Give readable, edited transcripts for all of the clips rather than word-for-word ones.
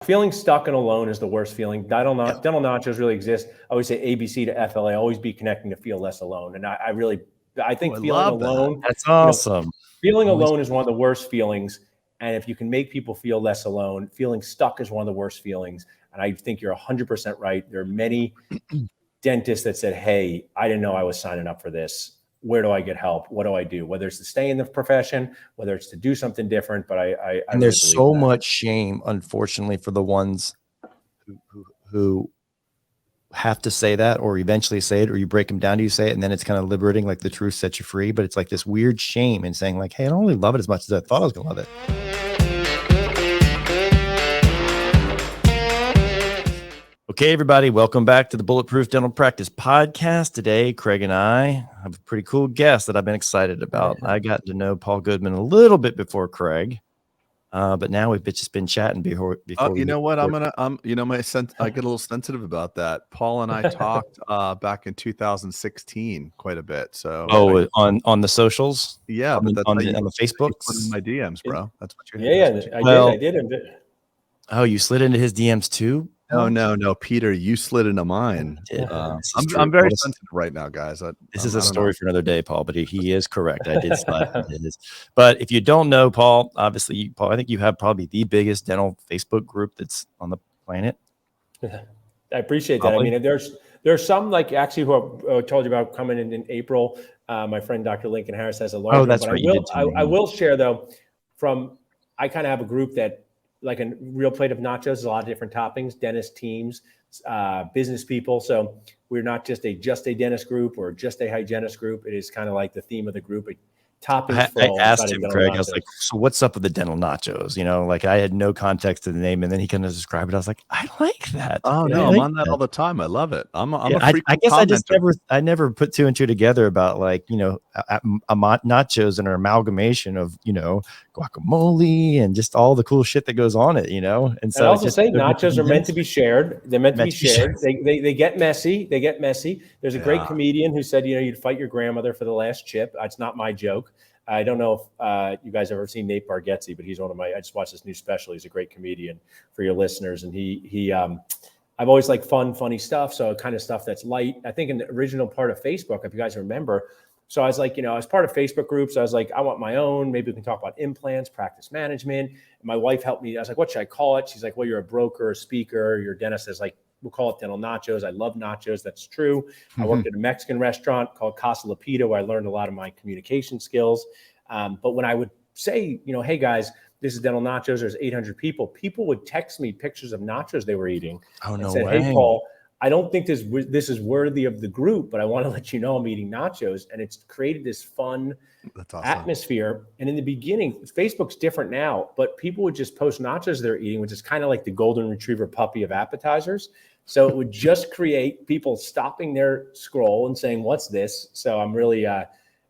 Feeling stuck and alone is the worst feeling. Dental nachos really exist. I always say ABC to FLA, always be connecting to feel less alone. And I think feeling alone. That's awesome. Feeling alone is one of the worst feelings. And if you can make people feel less alone, feeling stuck is one of the worst feelings. And I think you're 100% right. There are many dentists that said, hey, I didn't know I was signing up for this. Where do I get help? What do I do? Whether it's to stay in the profession, whether it's to do something different. But I and there's really so much shame, unfortunately, for the ones who have to say that, or eventually say it, or you break them down to you say it, and then it's kind of liberating, like the truth sets you free. But it's like this weird shame in saying like, hey, I don't really love it as much as I thought I was gonna love it. Okay, everybody, welcome back to the Bulletproof Dental Practice Podcast. Today, Craig and I have a pretty cool guest that I've been excited about. I got to know Paul Goodman a little bit before Craig, but now we've just been chatting before. You know what? I get a little sensitive about that. Paul and I talked back in 2016 quite a bit. So on the socials, yeah, on the Facebook, in my DMs, bro. That's what you. I did. Oh, you slid into his DMs too? No, Peter, you slid into mine. I'm very sensitive right now, guys. This is a story for another day, Paul, but he is correct. I did slide into his. But if you don't know Paul, obviously, Paul, I think you have probably the biggest dental Facebook group that's on the planet. I appreciate that. Probably. I mean, there's some like actually who I told you about coming in April. My friend Dr. Lincoln Harris has a large. Oh, that's right. I will share though. I kind of have a group that. Like a real plate of nachos, a lot of different toppings, dentist teams, business people. So we're not just a dentist group or just a hygienist group. It is kind of like the theme of the group. Toppings I asked him, Craig, I was like, so what's up with the dental nachos? You know, like I had no context to the name, and then he kind of described it. I was like, I like that. Oh no, I'm on that all the time. I love it. I'm a freak. I guess I never put two and two together about like, nachos and an amalgamation of, guacamole and just all the cool shit that goes on it, And so I also say nachos are meant to be shared. They're meant to be shared. They get messy. There's a great comedian who said, you'd fight your grandmother for the last chip. It's not my joke. I don't know if you guys ever seen Nate Bargatze, but he's I just watched this new special. He's a great comedian for your listeners. And I've always liked funny stuff. So kind of stuff that's light. I think in the original part of Facebook, if you guys remember, so I was like, I was part of Facebook groups. I was like, I want my own. Maybe we can talk about implants, practice management. And my wife helped me. I was like, what should I call it? She's like, well, you're a broker, a speaker, your dentist is like, we'll call it dental nachos. I love nachos. That's true. I worked at a Mexican restaurant called Casa Lapita, where I learned a lot of my communication skills. But when I would say, hey guys, this is dental nachos, there's 800 people would text me pictures of nachos they were eating. Oh, no said, way. Hey, Paul, I don't think this is worthy of the group, but I want to let you know I'm eating nachos. And it's created this fun atmosphere. And in the beginning, Facebook's different now, but people would just post nachos they're eating, which is kind of like the golden retriever puppy of appetizers. So it would just create people stopping their scroll and saying, what's this? So I'm really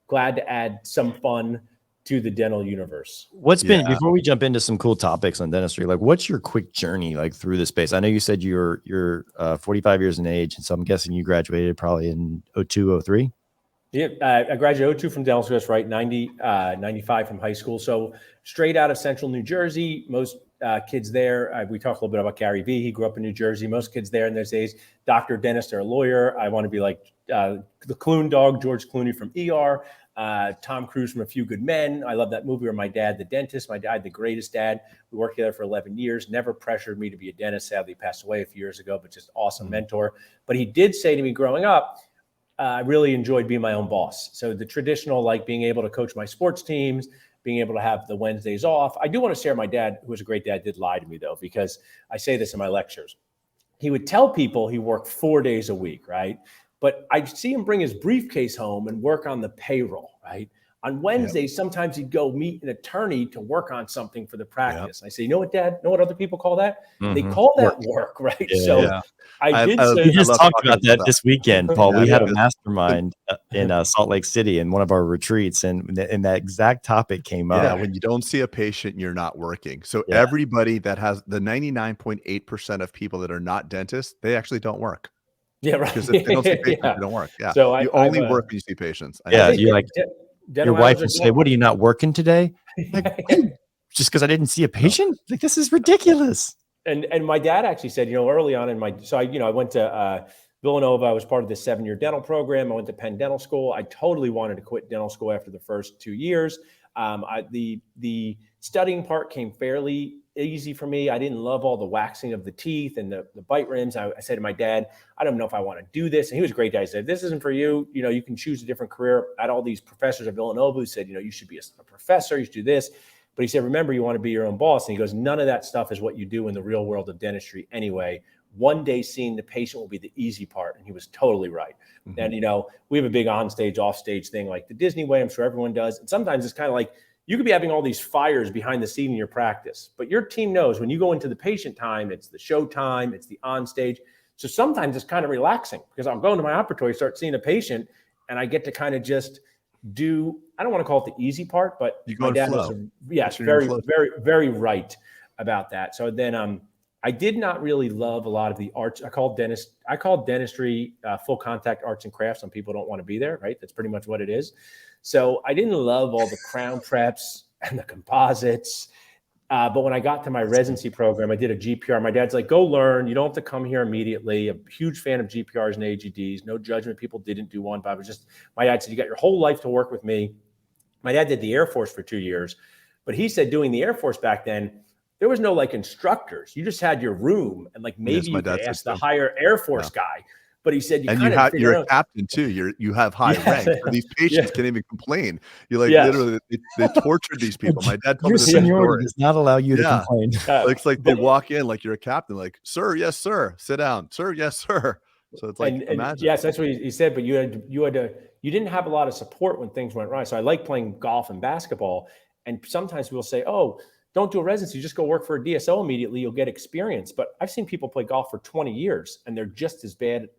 glad to add some fun to the dental universe. Before we jump into some cool topics on dentistry, like what's your quick journey like through this space? I know you said you're 45 years in age, and so I'm guessing you graduated probably in 02, 03. Yeah, I graduated 02 from dental school, right? 95 from high school. So straight out of central New Jersey. Most kids there, we talk a little bit about Gary Vee. He grew up in New Jersey. Most kids there in those days, doctor, dentist, or a lawyer. I want to be like the Clune dog, George Clooney from ER. Tom Cruise from A Few Good Men. I love that movie. Or my dad, the dentist. My dad, the greatest dad. We worked together for 11 years. Never pressured me to be a dentist. Sadly, passed away a few years ago, but just awesome mentor. But he did say to me growing up, I really enjoyed being my own boss. So the traditional, like being able to coach my sports teams, being able to have the Wednesdays off. I do want to share my dad, who was a great dad, did lie to me though, because I say this in my lectures. He would tell people he worked 4 days a week, right? But I'd see him bring his briefcase home and work on the payroll, right? On Wednesdays, sometimes he'd go meet an attorney to work on something for the practice. I say, you know what, Dad? Know what other people call that? They call that work, right? I did say we just talked about that this weekend, Paul. We had a mastermind in Salt Lake City in one of our retreats, and that exact topic came up. Yeah, when you don't see a patient, you're not working. So everybody that has the 99.8% of people that are not dentists, they actually don't work. Yeah, right. Because if they don't see patients, they don't work. Yeah. So you only work when you see patients. You're like, your wife would say, what, are you not working today? Like, just because I didn't see a patient? Like, this is ridiculous. And my dad actually said, early on I went to Villanova. I was part of the 7-year dental program. I went to Penn Dental School. I totally wanted to quit dental school after the first 2 years. The studying part came fairly easy for me. I didn't love all the waxing of the teeth and the bite rims. I said to my dad, I don't know if I want to do this. And he was a great guy. He said, this isn't for you. You can choose a different career. I had all these professors at Villanova who said, you should be a professor. You should do this. But he said, remember, you want to be your own boss. And he goes, none of that stuff is what you do in the real world of dentistry anyway. One day seeing the patient will be the easy part. And he was totally right. Mm-hmm. And, we have a big on-stage, off-stage thing like the Disney way. I'm sure everyone does. And sometimes it's kind of like you could be having all these fires behind the scene in your practice. But your team knows when you go into the patient time, it's the show time, it's the on-stage. So sometimes it's kind of relaxing because I'll go into my operatory, start seeing a patient, and I get to kind of just do, I don't want to call it the easy part, but my dad was, very right about that. So then I did not really love a lot of the arts. I called dentistry full contact arts and crafts. Some people don't want to be there, right? That's pretty much what it is. So I didn't love all the crown preps and the composites. But when I got to my residency program, I did a GPR. My dad's like, go learn. You don't have to come here immediately. A huge fan of GPRs and AGDs. No judgment. People didn't do one, but my dad said, you got your whole life to work with me. My dad did the Air Force for 2 years, but he said doing the Air Force back then, there was no like instructors. You just had your room and like maybe you could ask the higher Air Force guy. But he said, you're a captain too. You have high rank. So these patients can't even complain. You're like literally they tortured these people. My dad told me this story. Does not allow you to complain. It's like they walk in like you're a captain, like, sir, yes, sir. Sit down. Sir, yes, sir. So it's like imagine. Yes, that's what he said. But you didn't have a lot of support when things went right. So I like playing golf and basketball. And sometimes people say, oh, don't do a residency, just go work for a DSO immediately. You'll get experience. But I've seen people play golf for 20 years and they're just as bad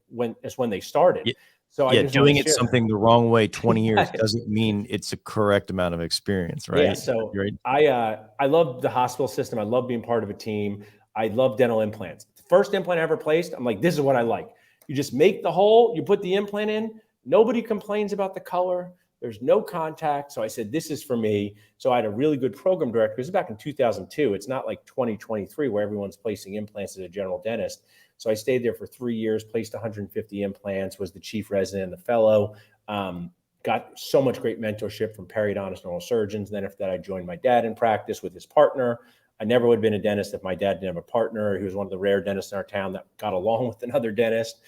as when they started. Yeah. So doing it something the wrong way 20 years doesn't mean it's a correct amount of experience, right? Yeah. So I love the hospital system. I love being part of a team. I love dental implants. The first implant I ever placed, I'm like, this is what I like. You just make the hole, you put the implant in. Nobody complains about the color. There's no contact. So I said, this is for me. So I had a really good program director. This is back in 2002. It's not like 2023 where everyone's placing implants as a general dentist. So I stayed there for 3 years, placed 150 implants, was the chief resident and the fellow. Got so much great mentorship from periodontist oral surgeons. And then after that, I joined my dad in practice with his partner. I never would have been a dentist if my dad didn't have a partner. He was one of the rare dentists in our town that got along with another dentist.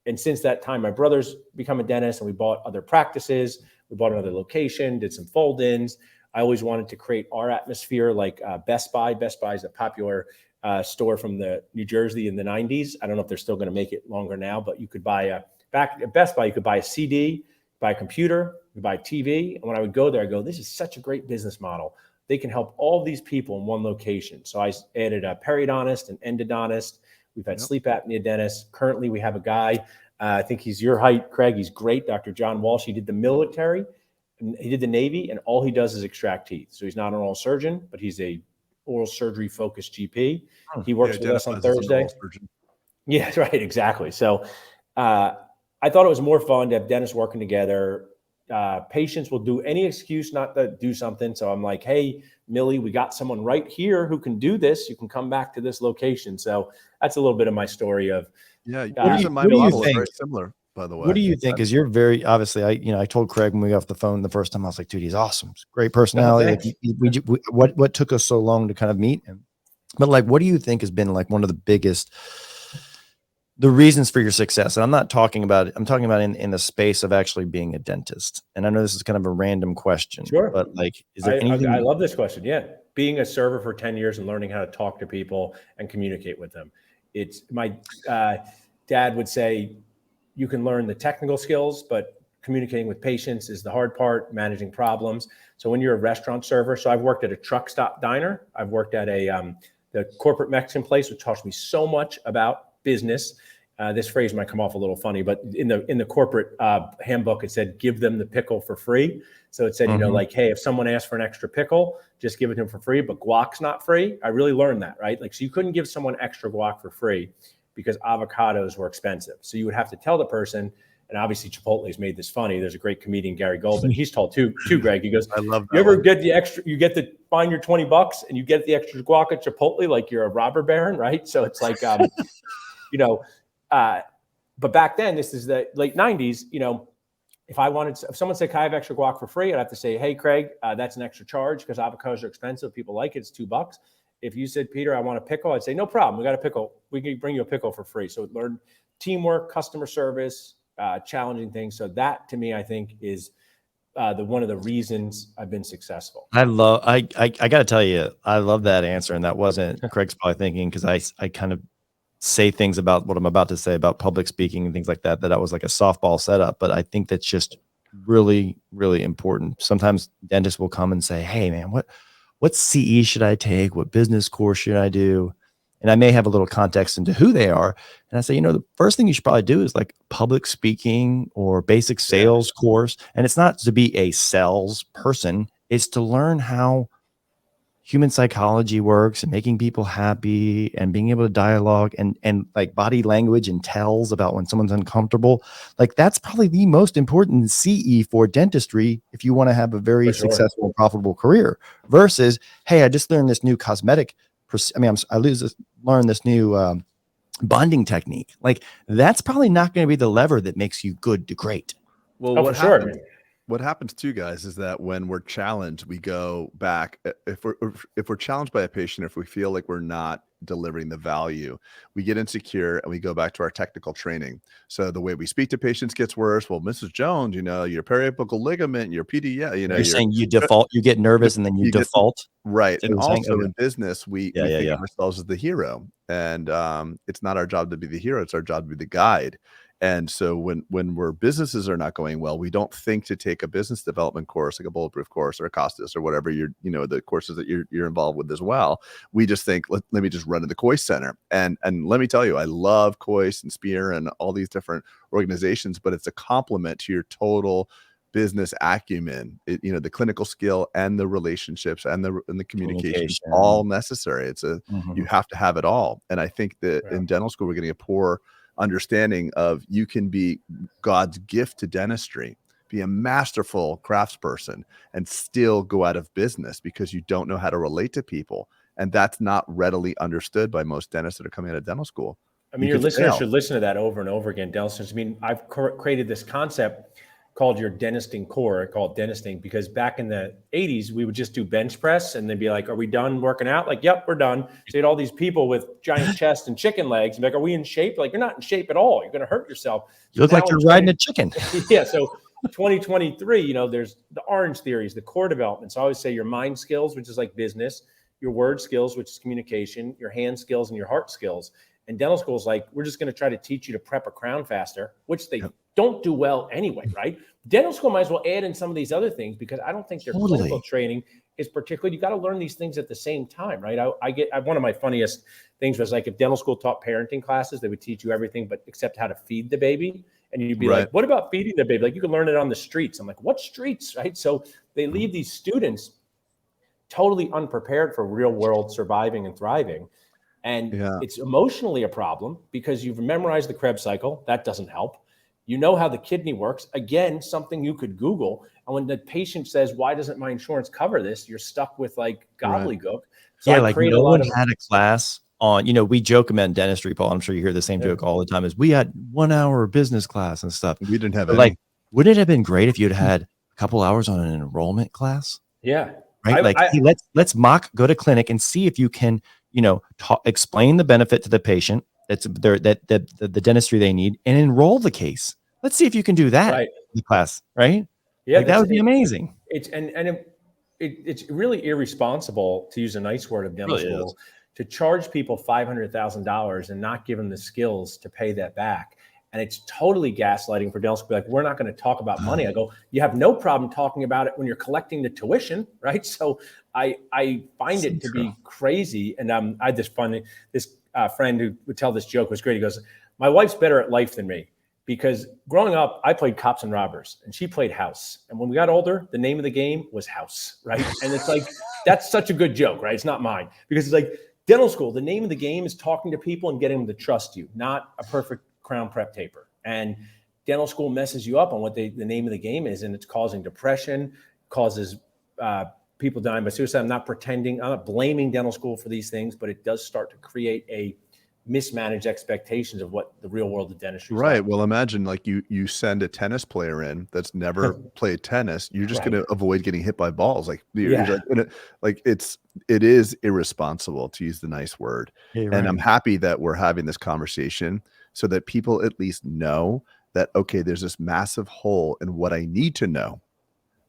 And since that time, my brother's become a dentist and we bought other practices. We bought another location, did some fold-ins. I always wanted to create our atmosphere like Best Buy. Best Buy is a popular store from the New Jersey in the 90s. I don't know if they're still going to make it longer now, but you could buy back at Best Buy, you could buy a CD, buy a computer, you buy a TV. And when I would go there, I go, this is such a great business model. They can help all these people in one location. So I added a periodontist, an endodontist. We've had sleep apnea dentists. Currently, we have a guy, I think he's your height, Craig. He's great, Dr. John Walsh. He did the military, and he did the Navy, and all he does is extract teeth. So he's not an oral surgeon, but he's a oral surgery focused GP. He works with us on Thursday. Yeah, right, exactly. So I thought it was more fun to have dentists working together. Patients will do any excuse not to do something. So I'm like, hey, Millie, we got someone right here who can do this. You can come back to this location. So that's a little bit of my story of. Yeah, my model is very similar, by the way. What do you think? Because you're very obviously. I told Craig when we got off the phone the first time. I was like, dude, he's awesome. Great personality. What took us so long to kind of meet him? But like, what do you think has been like one of the biggest? The reasons for your success. And I'm not talking about it. I'm talking about in the space of actually being a dentist. And I know this is kind of a random question, sure, but like, is there anything? I love this question. Yeah. Being a server for 10 years and learning how to talk to people and communicate with them. It's my dad would say, you can learn the technical skills, but communicating with patients is the hard part, managing problems. So when you're a restaurant server, so I've worked at a truck stop diner. I've worked at the corporate Mexican place, which taught me so much about business. This phrase might come off a little funny, but in the corporate handbook, it said, give them the pickle for free. So it said, like, hey, if someone asks for an extra pickle, just give it to them for free, but guac's not free. I really learned that, right? Like, so you couldn't give someone extra guac for free because avocados were expensive. So you would have to tell the person, And obviously Chipotle's made this funny. There's a great comedian, Gary Goldman. He's told too, Greg. He goes, I love that. You ever one. get the extra, you get to find your $20 and you get the extra guac at Chipotle like you're a robber baron, right? So it's like, but back then, this is the late 90s, if someone said, can I have extra guac for free? I'd have to say, hey, Craig, that's an extra charge because avocados are expensive. People like it. It's $2. If you said, Peter, I want a pickle, I'd say, no problem. We got a pickle. We can bring you a pickle for free. So learn teamwork, customer service, challenging things. So that to me, I think is one of the reasons I've been successful. I got to tell you, I love that answer. And that wasn't Craig's probably thinking, because I kind of say things about what I'm about to say about public speaking and things like that, that was like a softball setup. But I think that's just really, really important. Sometimes dentists will come and say, hey man, what CE should I take? What business course should I do? And I may have a little context into who they are. And I say, the first thing you should probably do is like public speaking or basic sales course. And it's not to be a sales person. It's to learn how human psychology works and making people happy and being able to dialogue and like body language and tells about when someone's uncomfortable. Like that's probably the most important CE for dentistry if you want to have a very successful and profitable career versus, hey, I just learned this new cosmetic. Learned this new bonding technique. Like that's probably not going to be the lever that makes you good to great. Well, what happens too, guys, is that when we're challenged, we go back. If we're challenged by a patient, if we feel like we're not delivering the value, we get insecure and we go back to our technical training. So the way we speak to patients gets worse. Well, Mrs. Jones, your periapical ligament, your PDA, you're saying you default, you get nervous and then you default. Right. And also in business, we think of ourselves as the hero, and it's not our job to be the hero. It's our job to be the guide. And so when businesses are not going well, we don't think to take a business development course, like a Bulletproof course or a Costas or whatever the courses that you're involved with as well. We just think, let me just run to the Coyce Center. And let me tell you, I love Coyce and Spear and all these different organizations, but it's a complement to your total business acumen. The clinical skill and the relationships and the communication, all necessary. You have to have it all. And I think that in dental school, we're getting a poor understanding of you can be God's gift to dentistry, be a masterful craftsperson, and still go out of business because you don't know how to relate to people. And that's not readily understood by most dentists that are coming out of dental school. I mean, your listeners should listen to that over and over again. Dental students. I mean, I've created this concept called your dentisting core, called dentisting, because back in the 80s, we would just do bench press and they'd be like, are we done working out? Like, yep, we're done. So you had all these people with giant chests and chicken legs. And like, are we in shape? Like, you're not in shape at all. You're going to hurt yourself. You look like you're riding a chicken. Yeah. So 2023, there's the orange theories, the core development. So I always say your mind skills, which is like business, your word skills, which is communication, your hand skills, and your heart skills. And dental school is like, we're just going to try to teach you to prep a crown faster, which they don't do well anyway, right? Dental school might as well add in some of these other things because I don't think their clinical training is particularly, you got to learn these things at the same time, right? One of my funniest things was like if dental school taught parenting classes, they would teach you everything but except how to feed the baby. And you'd be like, what about feeding the baby? Like you can learn it on the streets. I'm like, what streets, right? So they leave these students totally unprepared for real world surviving and thriving. And it's emotionally a problem because you've memorized the Krebs cycle. That doesn't help. You know how the kidney works. Again, something you could Google. And when the patient says, why doesn't my insurance cover this? You're stuck with like gobbledygook. So yeah, like no one had a class on, we joke about dentistry, Paul. I'm sure you hear the same joke all the time is we had 1 hour business class and stuff. We didn't have any. Like, wouldn't it have been great if you'd had a couple hours on an enrollment class? Yeah. Right. Hey, let's go to clinic and see if you can, explain the benefit to the patient that the dentistry they need and enroll the case. Let's see if you can do that in the class. Right. Yeah. That would be amazing. It's really irresponsible, to use a nice word of dental school, to charge people $500,000 and not give them the skills to pay that back. And it's totally gaslighting for dental school. Like, we're not going to talk about money. I go, you have no problem talking about it when you're collecting the tuition, right? So I find it to be crazy. And I had this friend who would tell this joke, was great. He goes, my wife's better at life than me because growing up, I played cops and robbers and she played house. And when we got older, the name of the game was house, right? And it's like, that's such a good joke, right? It's not mine because it's like dental school. The name of the game is talking to people and getting them to trust you, not a perfect crown prep taper. And dental school messes you up on what the name of the game is, and it's causing depression, causes people dying by suicide. I'm not blaming dental school for these things, but it does start to create a mismanaged expectations of what the real world of dentistry is. Right. Like. Well, imagine like you send a tennis player in that's never played tennis. You're just going to avoid getting hit by balls. Like, you're like it is irresponsible, to use the nice word. Yeah, and I'm happy that we're having this conversation so that people at least know that, okay, there's this massive hole in what I need to know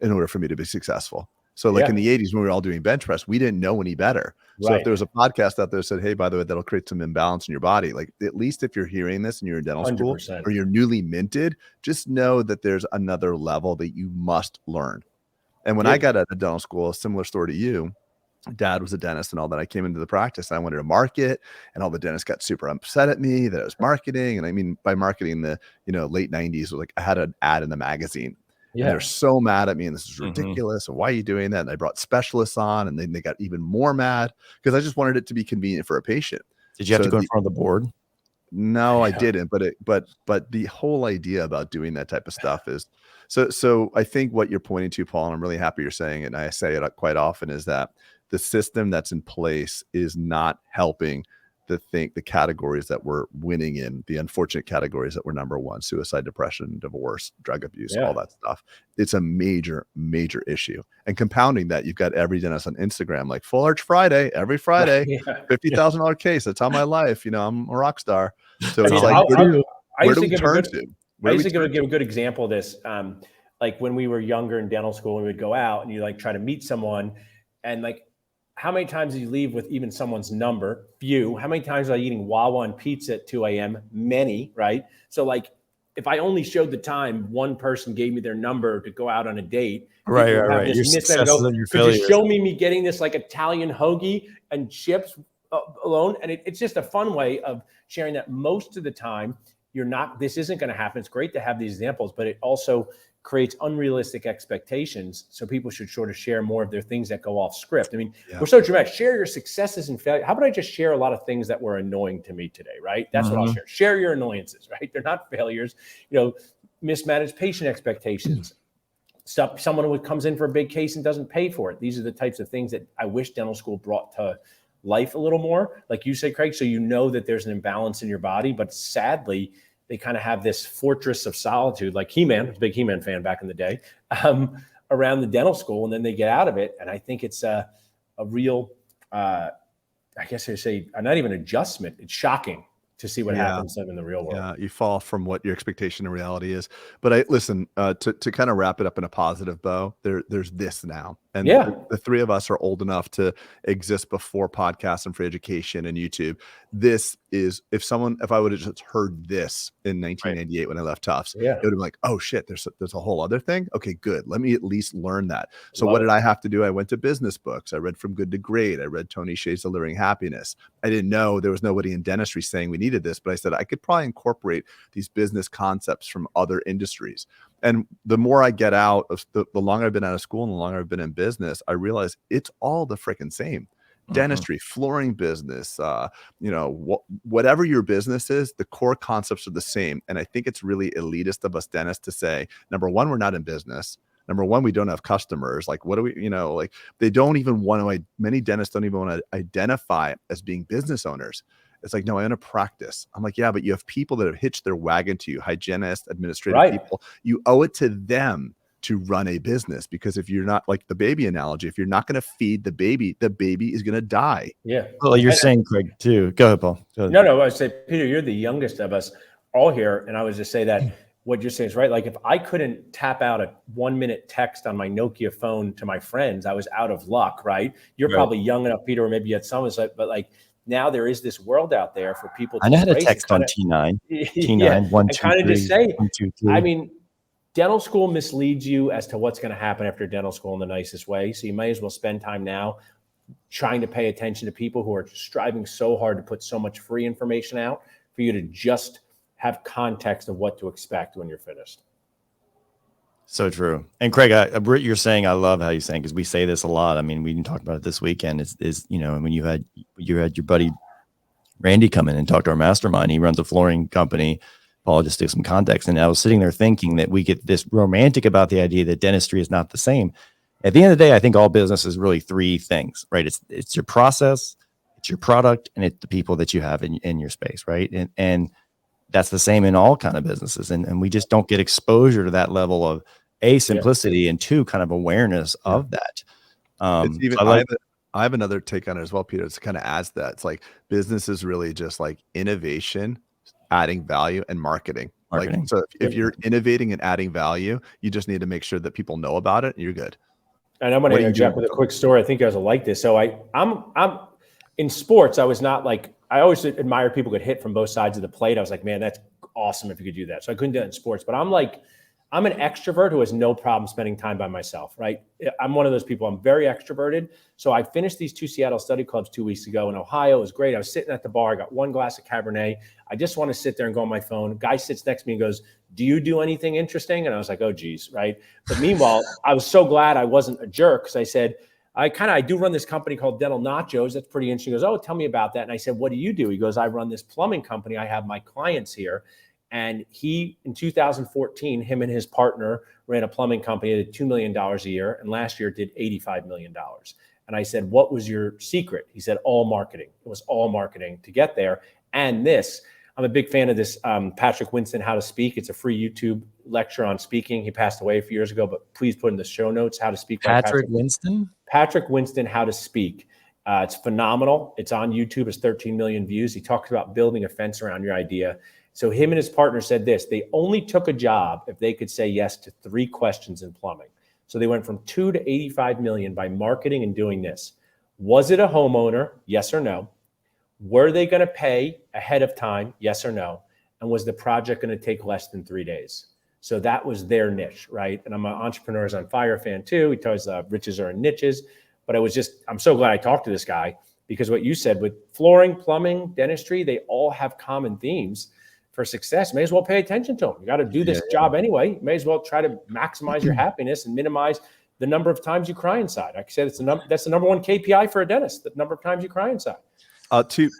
in order for me to be successful. So like in the 80s, when we were all doing bench press, we didn't know any better. So if there was a podcast out there that said, hey, by the way, that'll create some imbalance in your body. Like, at least if you're hearing this and you're in dental 100%. school or you're newly minted, just know that there's another level that you must learn. And when I got out of dental school, a similar story to you, Dad was a dentist and all that. I came into the practice and I wanted to market, and all the dentists got super upset at me that I was marketing. And I mean, by marketing, the late 90s, like I had an ad in the magazine. Yeah. And they're so mad at me, and this is ridiculous. And why are you doing that? And I brought specialists on, and then they got even more mad because I just wanted it to be convenient for a patient. Did you have to go in front of the board? No, I didn't. But the whole idea about doing that type of stuff is so I think what you're pointing to, Paul, and I'm really happy you're saying it, and I say it quite often, is that the system that's in place is not helping the categories that we're winning in, the unfortunate categories that we're number one: suicide, depression, divorce, drug abuse, all that stuff. It's a major, major issue. And compounding that, you've got every dentist on Instagram, like Full Arch Friday, every Friday, $50,000 case. That's how my life, I'm a rock star. So it's like, where do we turn to? I used to give a good example of this. Like when we were younger in dental school, we would go out and you like try to meet someone, and like, how many times did you leave with even someone's number? Few. How many times was I eating Wawa and pizza at 2 a.m.? Many, right? So like, if I only showed the time, one person gave me their number to go out on a date. Right. Your successes and your failures. Could you show me getting this like Italian hoagie and chips alone? And it's just a fun way of sharing that most of the time, this isn't going to happen. It's great to have these examples, but it also creates unrealistic expectations. So people should sort of share more of their things that go off script. I mean, we're so dramatic. Share your successes and failures. How about I just share a lot of things that were annoying to me today, right? That's what I'll share. Share your annoyances, right? They're not failures. Mismanaged patient expectations. Someone who comes in for a big case and doesn't pay for it. These are the types of things that I wish dental school brought to life a little more. Like you say, Craig, so that there's an imbalance in your body, but sadly, they kind of have this fortress of solitude, like He-Man, I was a big He-Man fan back in the day, around the dental school, and then they get out of it. And I think it's a real, I guess I say, not even adjustment. It's shocking to see what happens in the real world. Yeah, you fall from what your expectation and reality is. But listen, to kind of wrap it up in a positive bow, there's this now. And the three of us are old enough to exist before podcasts and free education and YouTube. This is, if I would have just heard this in 1998 when I left Tufts, it would have been like, oh shit, there's a whole other thing. Okay, good. Let me at least learn that. So what did I have to do? I went to business books. I read From Good to Great. I read Tony Hsieh's Delivering Happiness. I didn't know there was nobody in dentistry saying we needed this, but I said I could probably incorporate these business concepts from other industries. And the more I get out of the longer I've been out of school and the longer I've been in business, I realize it's all the freaking same. Dentistry, flooring business, whatever your business is, the core concepts are the same. And I think it's really elitist of us dentists to say, number one, we're not in business. Number one, we don't have customers. Like, what do we, like they don't even want to, many dentists don't even want to identify as being business owners. It's like, no, I own a practice. I'm like, yeah, but you have people that have hitched their wagon to you, hygienists, administrative people. You owe it to them to run a business, because if you're not, like the baby analogy, if you're not going to feed the baby is going to die. Yeah. Well, you're saying, Craig, too. Go ahead, Paul. Go ahead. No, I say, Peter, you're the youngest of us all here. And I was just say that what you're saying is right. Like if I couldn't tap out a 1-minute text on my Nokia phone to my friends, I was out of luck, right? You're probably young enough, Peter, or maybe you had some of it, but like, now there is this world out there for people. I had a text on T9. T9, 1, 2, 3, just say, 1, 2, 3. I mean, dental school misleads you as to what's going to happen after dental school in the nicest way. So you might as well spend time now trying to pay attention to people who are striving so hard to put so much free information out for you to just have context of what to expect when you're finished. So true. And Craig, what you're saying, I love how you're saying, because we say this a lot. I mean, we didn't talk about it this weekend. Is when you had your buddy Randy come in and talk to our mastermind. He runs a flooring company, Paul, just to give some context. And I was sitting there thinking that we get this romantic about the idea that dentistry is not the same. At the end of the day, I think all business is really three things, right? It's your process, it's your product, and it's the people that you have in your space, right? And that's the same in all kind of businesses. And we just don't get exposure to that level of simplicity and two, kind of awareness of that. It's even, so I have another take on it as well, Peter. It's kind of adds that. It's like business is really just like innovation, adding value, and marketing. Like, so if you're innovating and adding value, you just need to make sure that people know about it and you're good. And I'm going to interject with a quick story. I think you guys will like this. So I'm in sports. I was not like, I always admire people who could hit from both sides of the plate. I was like, man, that's awesome if you could do that. So I couldn't do that in sports, but I'm an extrovert who has no problem spending time by myself, right? I'm one of those people. I'm very extroverted. So I finished these 2 Seattle study clubs 2 weeks ago in Ohio. It was great. I was sitting at the bar. I got 1 glass of Cabernet. I just want to sit there and go on my phone. Guy sits next to me and goes, do you do anything interesting? And I was like, oh, geez, right? But meanwhile, I was so glad I wasn't a jerk because I said, I do run this company called Dental Nachos. That's pretty interesting. He goes, oh, tell me about that. And I said, what do you do? He goes, I run this plumbing company. I have my clients here. And he, in 2014, him and his partner ran a plumbing company that did $2 million a year. And last year did $85 million. And I said, what was your secret? He said, all marketing. It was all marketing to get there. And this, I'm a big fan of this Patrick Winston, How to Speak. It's a free YouTube lecture on speaking. He passed away a few years ago, but please put in the show notes, How to Speak. Patrick Winston? Patrick Winston, How to Speak. It's phenomenal. It's on YouTube. It's 13 million views. He talks about building a fence around your idea. So him and his partner said this, they only took a job if they could say yes to 3 questions in plumbing. So they went from 2 to 85 million by marketing and doing this. Was it a homeowner? Yes or no? Were they going to pay ahead of time? Yes or no? And was the project going to take less than 3 days? So that was their niche, right? And I'm an Entrepreneurs on Fire fan too. He tells riches are in niches. But I'm so glad I talked to this guy because what you said with flooring, plumbing, dentistry, they all have common themes for success. May as well pay attention to them. You got to do this job anyway. You may as well try to maximize your happiness and minimize the number of times you cry inside. Like I said, that's the number 1 KPI for a dentist, the number of times you cry inside.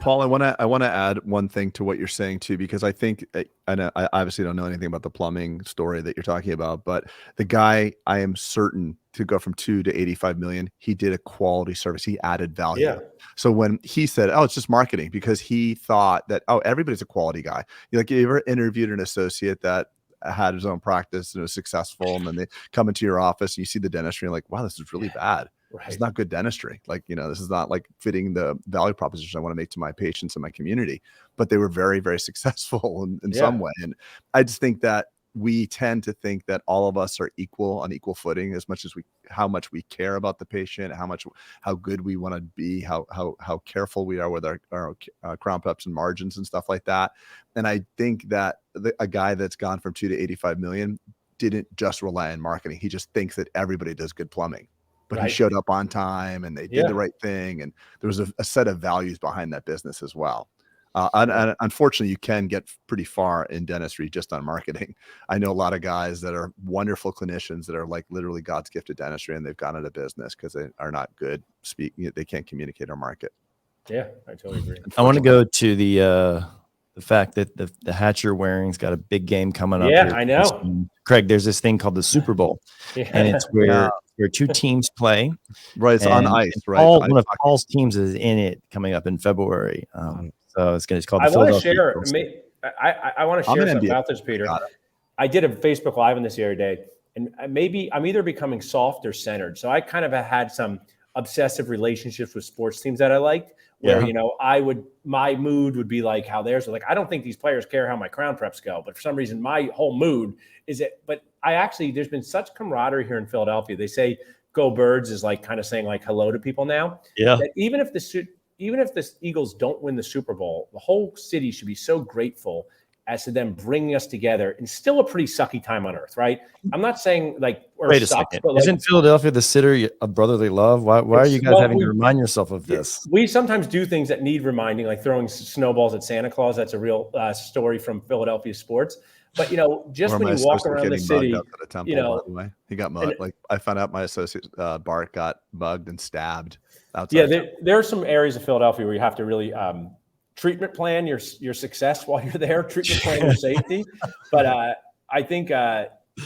Paul, I want to add one thing to what you're saying too, because I think I obviously don't know anything about the plumbing story that you're talking about, but the guy, I am certain, to go from 2 to 85 million, he did a quality service. He added value. Yeah. So when he said, oh, it's just marketing, because he thought that, oh, everybody's a quality guy. Like, you ever interviewed an associate that had his own practice and was successful, and then they come into your office and you see the dentistry and like, wow, this is really bad. Right. It's not good dentistry. Like, this is not like fitting the value proposition I want to make to my patients and my community. But they were very, very successful in some way. And I just think that we tend to think that all of us are equal on equal footing, as much as how much we care about the patient, how good we want to be, how careful we are with our crown preps and margins and stuff like that. And I think that a guy that's gone from 2 to 85 million didn't just rely on marketing. He just thinks that everybody does good plumbing. But he showed up on time and they did the right thing. And there was a set of values behind that business as well. And unfortunately, you can get pretty far in dentistry just on marketing. I know a lot of guys that are wonderful clinicians that are like literally God's gift to dentistry, and they've gone out of business because they are not good speaking. They can't communicate or market. Yeah, I totally agree. I want to go to the fact that the hat you're wearing's got a big game coming up. Yeah, I know. Craig, there's this thing called the Super Bowl, and it's where 2 teams play. Right, it's on ice, right? One of Paul's teams is in it coming up in February. So it's called the Philadelphia. I want to share something about this, Peter. I did a Facebook Live on this the other day, and maybe I'm either becoming soft or centered. So I kind of had some obsessive relationships with sports teams that I liked, where my mood would be like how theirs was. Like, I don't think these players care how my crown preps go, but for some reason my whole mood is it. But there's been such camaraderie here in Philadelphia. They say "Go Birds" is like kind of saying like hello to people now. Yeah. That even if the Eagles don't win the Super Bowl, the whole city should be so grateful as to them bringing us together in still a pretty sucky time on earth, right? I'm not saying like wait a second. Isn't Philadelphia the city of brotherly love? Why are you guys having to remind yourself of this? We sometimes do things that need reminding, like throwing snowballs at Santa Claus. That's a real story from Philadelphia sports. But just when you walk around the city, by the way, he got mugged. Like, I found out my associate Bart got mugged and stabbed outside. Yeah, there are some areas of Philadelphia where you have to really treatment plan your success while you're there, treatment plan your safety. But I think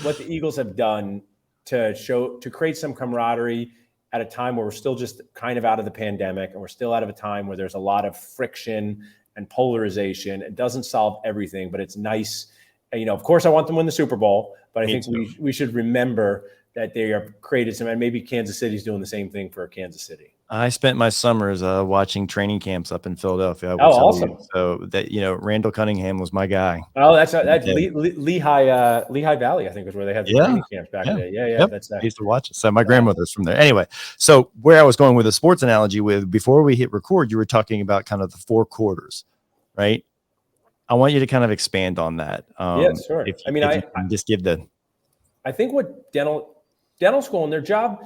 what the Eagles have done to create some camaraderie at a time where we're still just kind of out of the pandemic, and we're still out of a time where there's a lot of friction and polarization. It doesn't solve everything, but it's nice. Of course I want them to win the Super Bowl, but I think we should remember that they have created some, and maybe Kansas City's doing the same thing for Kansas City. I spent my summers watching training camps up in Philadelphia. Awesome! So that Randall Cunningham was my guy. Oh, that's Lehigh Valley, I think, was where they had the training camps back in the day. Yeah. Yep. That's I used to watch it. So my grandmother's from there. Anyway, so where I was going with the sports analogy before we hit record, you were talking about kind of the 4 quarters, right? I want you to kind of expand on that. Yeah, sure. I just give the. I think what dental school and their job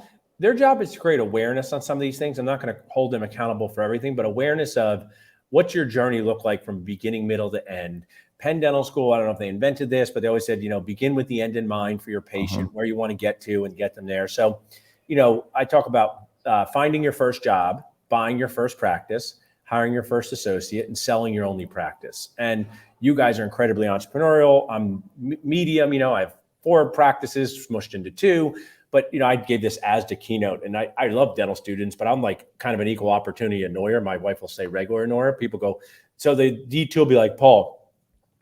is to create awareness on some of these things. I'm not going to hold them accountable for everything, but awareness of what's your journey look like from beginning, middle to end. Penn Dental School, I don't know if they invented this, but they always said, begin with the end in mind for your patient, where you want to get to and get them there. So, I talk about finding your first job, buying your first practice, hiring your first associate, and selling your only practice. And you guys are incredibly entrepreneurial. I'm medium, I have 4 practices smushed into 2. But, I gave this as the keynote, and I love dental students, but I'm like kind of an equal opportunity annoyer. My wife will say regular annoyer. People go, so the D2 will be like, Paul,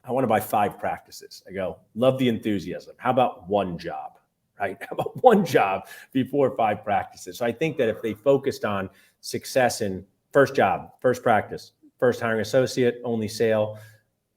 I want to buy 5 practices. I go, love the enthusiasm. How about 1 job, right? How about 1 job before 5 practices? So I think that if they focused on success in first job, first practice, first hiring associate, only sale,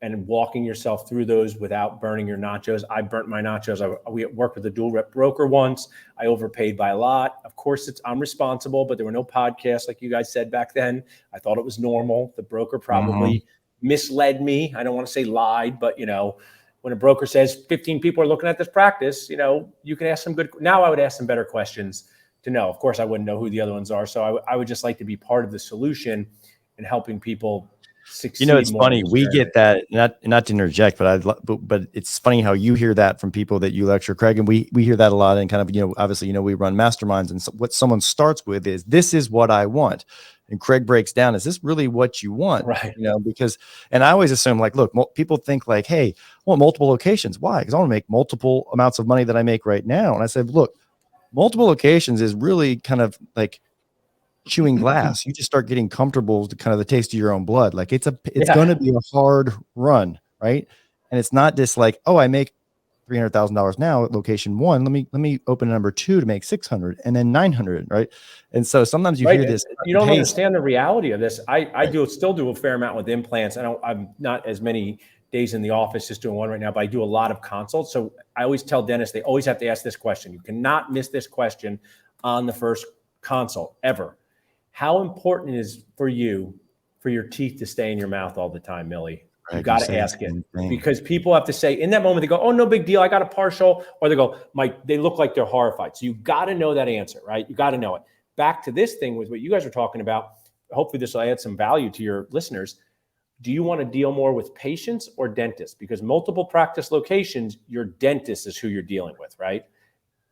and walking yourself through those without burning your nachos. I burnt my nachos. We worked with a dual rep broker once. I overpaid by a lot. Of course, I'm responsible, but there were no podcasts like you guys said back then. I thought it was normal. The broker probably misled me. I don't want to say lied, but when a broker says 15 people are looking at this practice, you can ask some now I would ask some better questions to know. Of course, I wouldn't know who the other ones are. So I would just like to be part of the solution in helping people succeed. It's funny. We get that, not to interject, but it's funny how you hear that from people that you lecture, Craig, and we hear that a lot. And kind of, obviously, we run masterminds, and so what someone starts with is, this is what I want. And Craig breaks down, is this really what you want? Right. Because, and I always assume, like, look, people think like, hey, I want multiple locations. Why? Because I want to make multiple amounts of money that I make right now. And I said, look, multiple locations is really kind of like chewing glass. You just start getting comfortable to kind of the taste of your own blood. Like it's going to be a hard run, right? And it's not just like, oh, I make $300,000 now at location 1. Let me open number 2 to make 600 and then 900, right? And so sometimes you hear this. You don't understand the reality of this. I still do a fair amount with implants. I'm not as many days in the office, just doing one right now, but I do a lot of consults. So I always tell dentists, they always have to ask this question. You cannot miss this question on the first consult ever. How important it is for your teeth to stay in your mouth all the time, Millie? You got to ask it, because people have to say in that moment, they go, oh, no big deal, I got a partial, or they go, they look like they're horrified. So you got to know that answer, right? You got to know it. Back to this thing with what you guys are talking about. Hopefully this will add some value to your listeners. Do you want to deal more with patients or dentists? Because multiple practice locations, your dentist is who you're dealing with, right?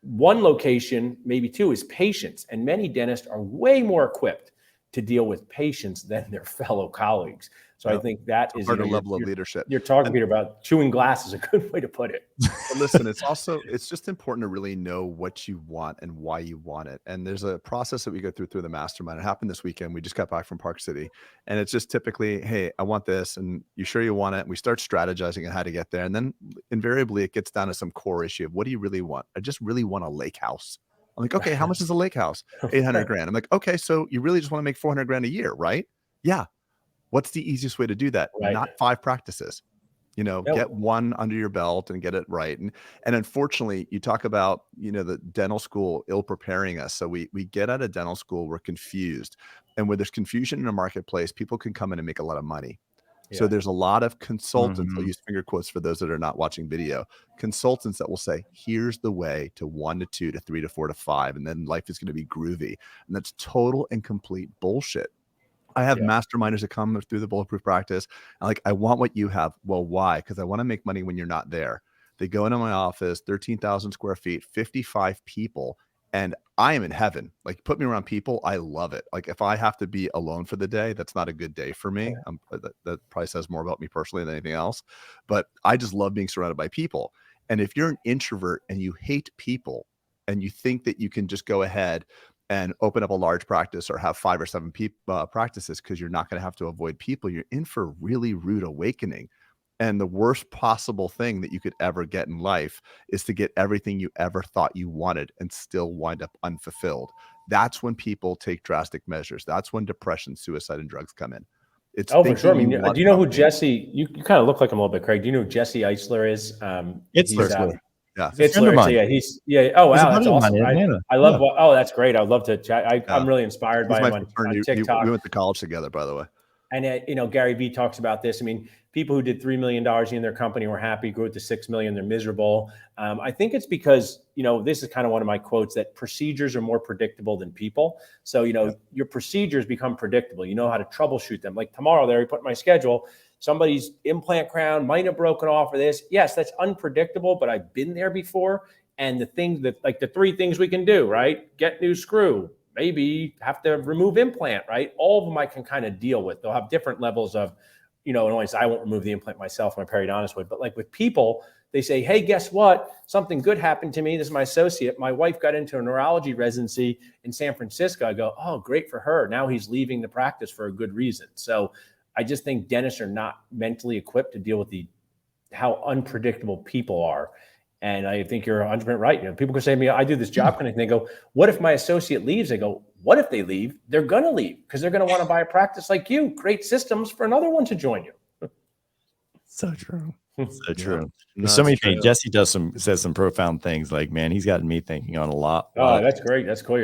One location, maybe 2, is patients. And many dentists are way more equipped to deal with patients than their fellow colleagues. So I think that is a level of leadership. You're talking, Peter, about chewing glass is a good way to put it. But listen, it's just important to really know what you want and why you want it. And there's a process that we go through the mastermind. It happened this weekend. We just got back from Park City, and it's just typically, hey, I want this, and you sure you want it? And we start strategizing on how to get there. And then invariably it gets down to some core issue of, what do you really want? I just really want a lake house. I'm like, okay, how much is a lake house? 800 grand. I'm like, okay, so you really just want to make 400 grand a year, right? Yeah. What's the easiest way to do that? Right. Not 5 practices. Get 1 under your belt and get it right. And unfortunately, you talk about, the dental school ill preparing us. So we get out of dental school, we're confused. And where there's confusion in a marketplace, people can come in and make a lot of money. Yeah. So there's a lot of consultants, I'll use finger quotes for those that are not watching video, consultants that will say, here's the way to 1 to 2 to 3 to 4 to 5. And then life is going to be groovy. And that's total and complete bullshit. I have masterminders that come through the Bulletproof practice. And like, I want what you have. Well, why? Because I want to make money when you're not there. They go into my office, 13,000 square feet, 55 people, and I am in heaven. Like, put me around people, I love it. Like, if I have to be alone for the day, that's not a good day for me. That probably says more about me personally than anything else. But I just love being surrounded by people. And if you're an introvert and you hate people and you think that you can just go ahead and open up a large practice or have 5 or 7 practices because you're not going to have to avoid people, you're in for a really rude awakening. And the worst possible thing that you could ever get in life is to get everything you ever thought you wanted and still wind up unfulfilled. That's when people take drastic measures. That's when depression, suicide, and drugs come in. It's for sure. I mean, do you know who Jesse? You kind of look like him a little bit, Craig. Do you know who Jesse Eisler is? Itzler. Yeah, Itzler. So yeah. Oh wow, that's awesome. I love. Yeah. Oh, that's great. I'd love to chat. I'm really inspired by him on TikTok. We went to college together, by the way. And Gary Vee talks about this. I mean, people who did $3 million in their company were happy, grew it to 6 million, they're miserable. I think it's because, this is kind of one of my quotes, that procedures are more predictable than people. So, your procedures become predictable. You know how to troubleshoot them. Like tomorrow, there, I put in my schedule, somebody's implant crown might have broken off or this. Yes, that's unpredictable, but I've been there before. And the things that, like the 3 things we can do, right? Get new screw, maybe have to remove implant, right? All of them I can kind of deal with. They'll have different levels of, I won't remove the implant myself, my periodontist would, but like with people, they say, hey, guess what? Something good happened to me. This is my associate. My wife got into a neurology residency in San Francisco. I go, oh, great for her. Now he's leaving the practice for a good reason. So I just think dentists are not mentally equipped to deal with how unpredictable people are. And I think you're 100% right. People can say to me, I do this job clinic, and they go, what if my associate leaves? I go, what if they leave? They're going to leave because they're going to want to buy a practice like you, create systems for another one to join you. So true. So true. There's so many things. Jesse says some profound things. Like, man, he's gotten me thinking on a lot. Oh, that's great. That's cool.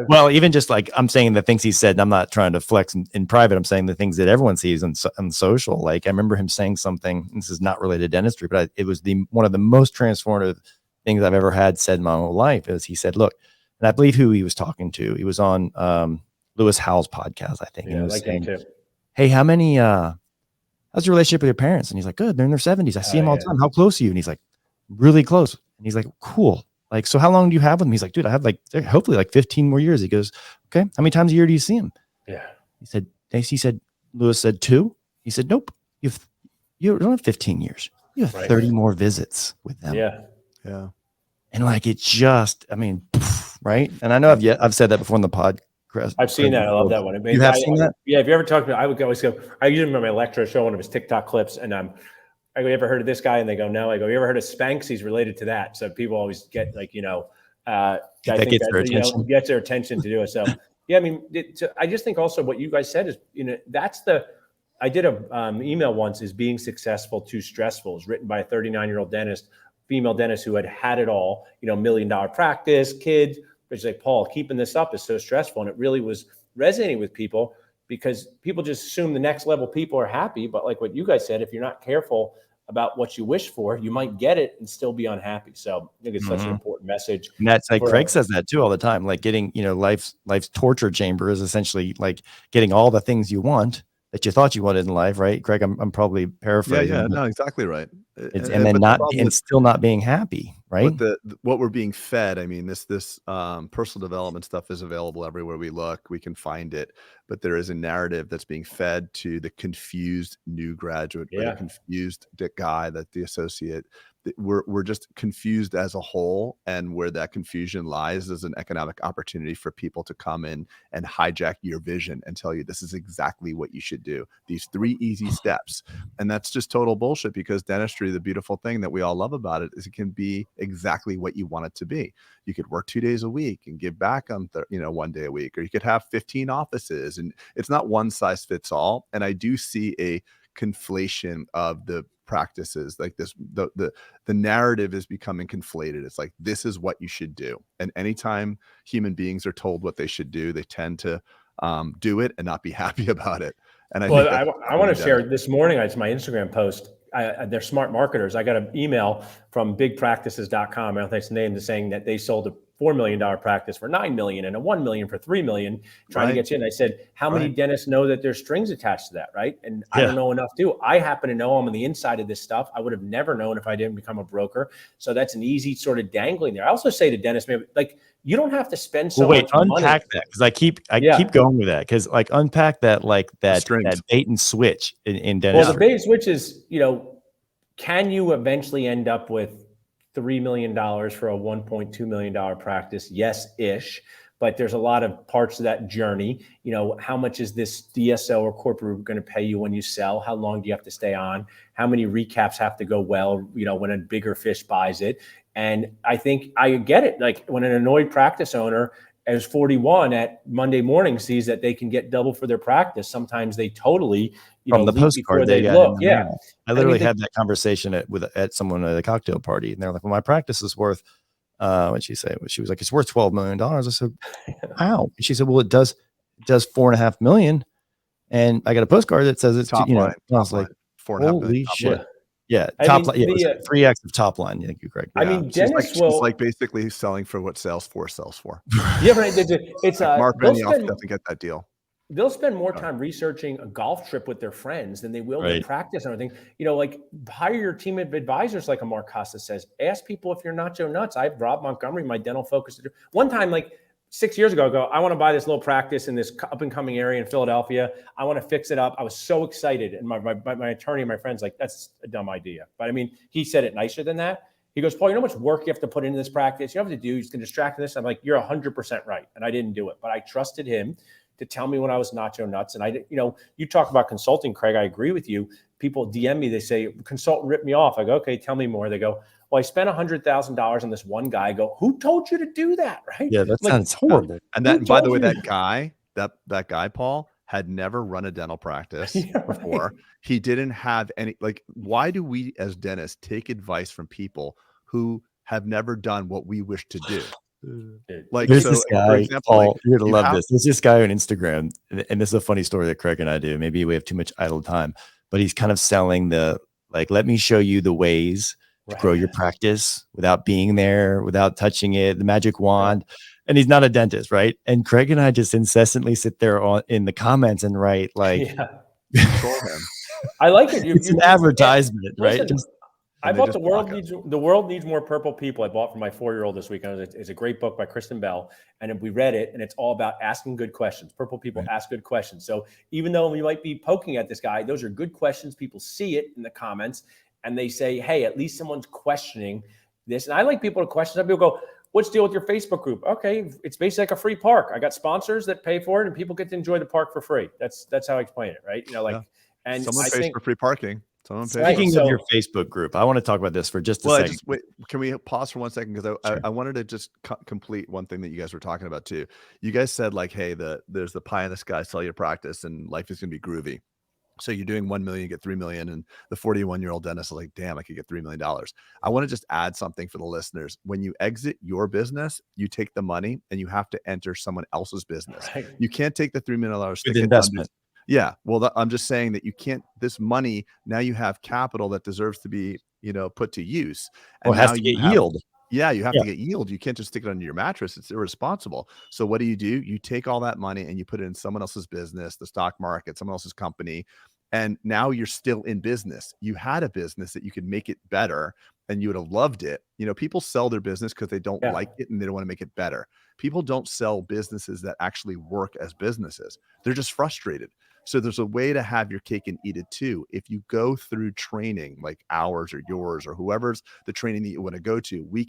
Well, even just like I'm saying the things he said, and I'm not trying to flex in private. I'm saying the things that everyone sees on social. Like I remember him saying something. This is not related to dentistry, but it was one of the most transformative things I've ever had said in my whole life. Is he said, "Look," and I believe who he was talking to. He was on Lewis Howell's podcast, I think. Yeah, and he was saying, "Hey, how many?" How's your relationship with your parents? And he's like, good. They're in their 70s. I see them all the time. How close are you? And he's like, really close. And he's like, cool. Like, so how long do you have with them? He's like, dude, I have hopefully 15 more years. He goes, okay. How many times a year do you see him? Yeah. Lewis said 2. He said, nope. You don't have 15 years. You have 30 more visits with them. Yeah. Yeah. And like, it just, right. And I know I've said that before in the pod. I've seen that. I love that one. You have seen that? Yeah. If you ever talked to me, I would always go, I usually remember my lecturer show one of his TikTok clips. And I go, you ever heard of this guy? And they go, no. I go, you ever heard of Spanx? He's related to that. So people always get like, that gets their attention. Gets their attention to do it. So, yeah, I just think also what you guys said is, I did a email once, is being successful too stressful? It's written by a 39-year-old dentist, female dentist who had it all, $1 million practice, kids. But she's like, Paul, keeping this up is so stressful. And it really was resonating with people because people just assume the next level people are happy. But like what you guys said, if you're not careful about what you wish for, you might get it and still be unhappy. So I think it's such an important message. And that's like Craig says that too all the time. Like getting, life's torture chamber is essentially like getting all the things you want that you thought you wanted in life, right? Craig, I'm probably paraphrasing. Yeah, no, exactly right. And still not being happy, right? But what we're being fed, this personal development stuff is available everywhere we look. We can find it, but there is a narrative that's being fed to the confused new graduate, or the confused guy, that the associate. We're just confused as a whole, and where that confusion lies is an economic opportunity for people to come in and hijack your vision and tell you this is exactly what you should do. These 3 easy steps. And that's just total bullshit, because dentistry, the beautiful thing that we all love about it is it can be exactly what you want it to be. You could work 2 days a week and give back on 1 day a week, or you could have 15 offices, and it's not one size fits all. And I do see a conflation of the practices like this. The narrative is becoming conflated. It's like, this is what you should do. And anytime human beings are told what they should do, they tend to do it and not be happy about it. And I want to share this morning. It's my Instagram post. They're smart marketers. I got an email from bigpractices.com. I don't think it's named, saying that they sold $4 million practice for $9 million and a $1 million for $3 million trying to get you in. I said, how many dentists know that there's strings attached to that, right? And I don't know enough to. I happen to know I'm on the inside of this stuff. I would have never known if I didn't become a broker. So that's an easy sort of dangling there. I also say to dentists, maybe like, you don't have to spend so much money. Unpack that, because I keep going with that, because like unpack that, like that bait and switch in dentistry. Well, the bait and switch is, you know, can you eventually end up with $3 million for a $1.2 million practice? Yes-ish. But there's a lot of parts of that journey. You know, how much is this DSO or corporate going to pay you when you sell? How long do you have to stay on? How many recaps have to go well, you know, when a bigger fish buys it? And I think I get it. Like when an annoyed practice owner as 41 at Monday morning sees that they can get double for their practice, sometimes they totally, you from know, the postcard they got. Look. Yeah. I literally had that conversation at someone at a cocktail party, and they're like, well, my practice is worth, what'd she say? She was like, it's worth $12 million. I said, how? And she said, well, it does $4.5 million. And I got a postcard that says it's, top you know, line, I was like, holy shit. Yeah, top line. Yeah, 3x of top line. Thank you, Craig. I mean, Dennis she's like basically selling for what Salesforce sells for. Yeah, but it's like Mark Benioff doesn't get that deal. They'll spend more time researching a golf trip with their friends than they will to practice and everything. You know, like hire your team of advisors, like a Mark Costa says. Ask people if you're nacho nuts. I have Rob Montgomery, my dental focus. One time, like 6 years ago, I go, I want to buy this little practice in this up and coming area in Philadelphia. I want to fix it up. I was so excited. And my attorney and my friends like, that's a dumb idea. But I mean, he said it nicer than that. He goes, Paul, you know how much work you have to put into this practice? You have to do, you can distract this. I'm like, you're 100% right. And I didn't do it, but I trusted him to tell me when I was nacho nuts. And I, you know, you talk about consulting, Craig, I agree with you. People DM me, they say, consultant ripped me off. I go, okay, tell me more. They go, well, I spent $100,000 on this one guy. I go, who told you to do that? Right? Yeah, that sounds horrible. And that, by the way, that guy, Paul, had never run a dental practice before. He didn't have any, like, why do we as dentists take advice from people who have never done what we wish to do? Like, there's so, this guy, for example, Paul, like, you're gonna love this. There's this guy on Instagram, and this is a funny story that Craig and I do. Maybe we have too much idle time, but he's kind of selling the, like, let me show you the ways to grow your practice without being there, without touching it, the magic wand. And he's not a dentist, right? And Craig and I just incessantly sit there in the comments and write, like, control him. I like it. It's an advertisement, right? Listen, I bought the world needs more purple people. I bought for my 4-year-old this week. It's a great book by Kristen Bell, and we read it, and it's all about asking good questions. Purple people ask good questions. So even though we might be poking at this guy, those are good questions. People see it in the comments, and they say, "Hey, at least someone's questioning this." And I like people to question. Some people go, "What's the deal with your Facebook group?" Okay, it's basically like a free park. I got sponsors that pay for it, and people get to enjoy the park for free. That's how I explain it, right? You know, like, and someone pays for free parking. Speaking of your Facebook group, I want to talk about this for just a second. Can we pause for 1 second? Because I wanted to just complete one thing that you guys were talking about too. You guys said, like, hey, there's the pie in the sky, sell your practice, and life is going to be groovy. So you're doing 1 million, you get 3 million, and the 41-year-old dentist is like, damn, I could get $3 million. I want to just add something for the listeners. When you exit your business, you take the money and you have to enter someone else's business. Right. You can't take the $3 million with investment. Yeah. Well, I'm just saying that you can't, this money, now you have capital that deserves to be, you know, put to use. And it has to get yield. Yeah, you have to get yield. You can't just stick it under your mattress. It's irresponsible. So what do? You take all that money and you put it in someone else's business, the stock market, someone else's company. And now you're still in business. You had a business that you could make it better and you would have loved it. You know, people sell their business because they don't like it and they don't want to make it better. People don't sell businesses that actually work as businesses. They're just frustrated. So there's a way to have your cake and eat it too. If you go through training like ours or yours or whoever's the training that you want to go to, we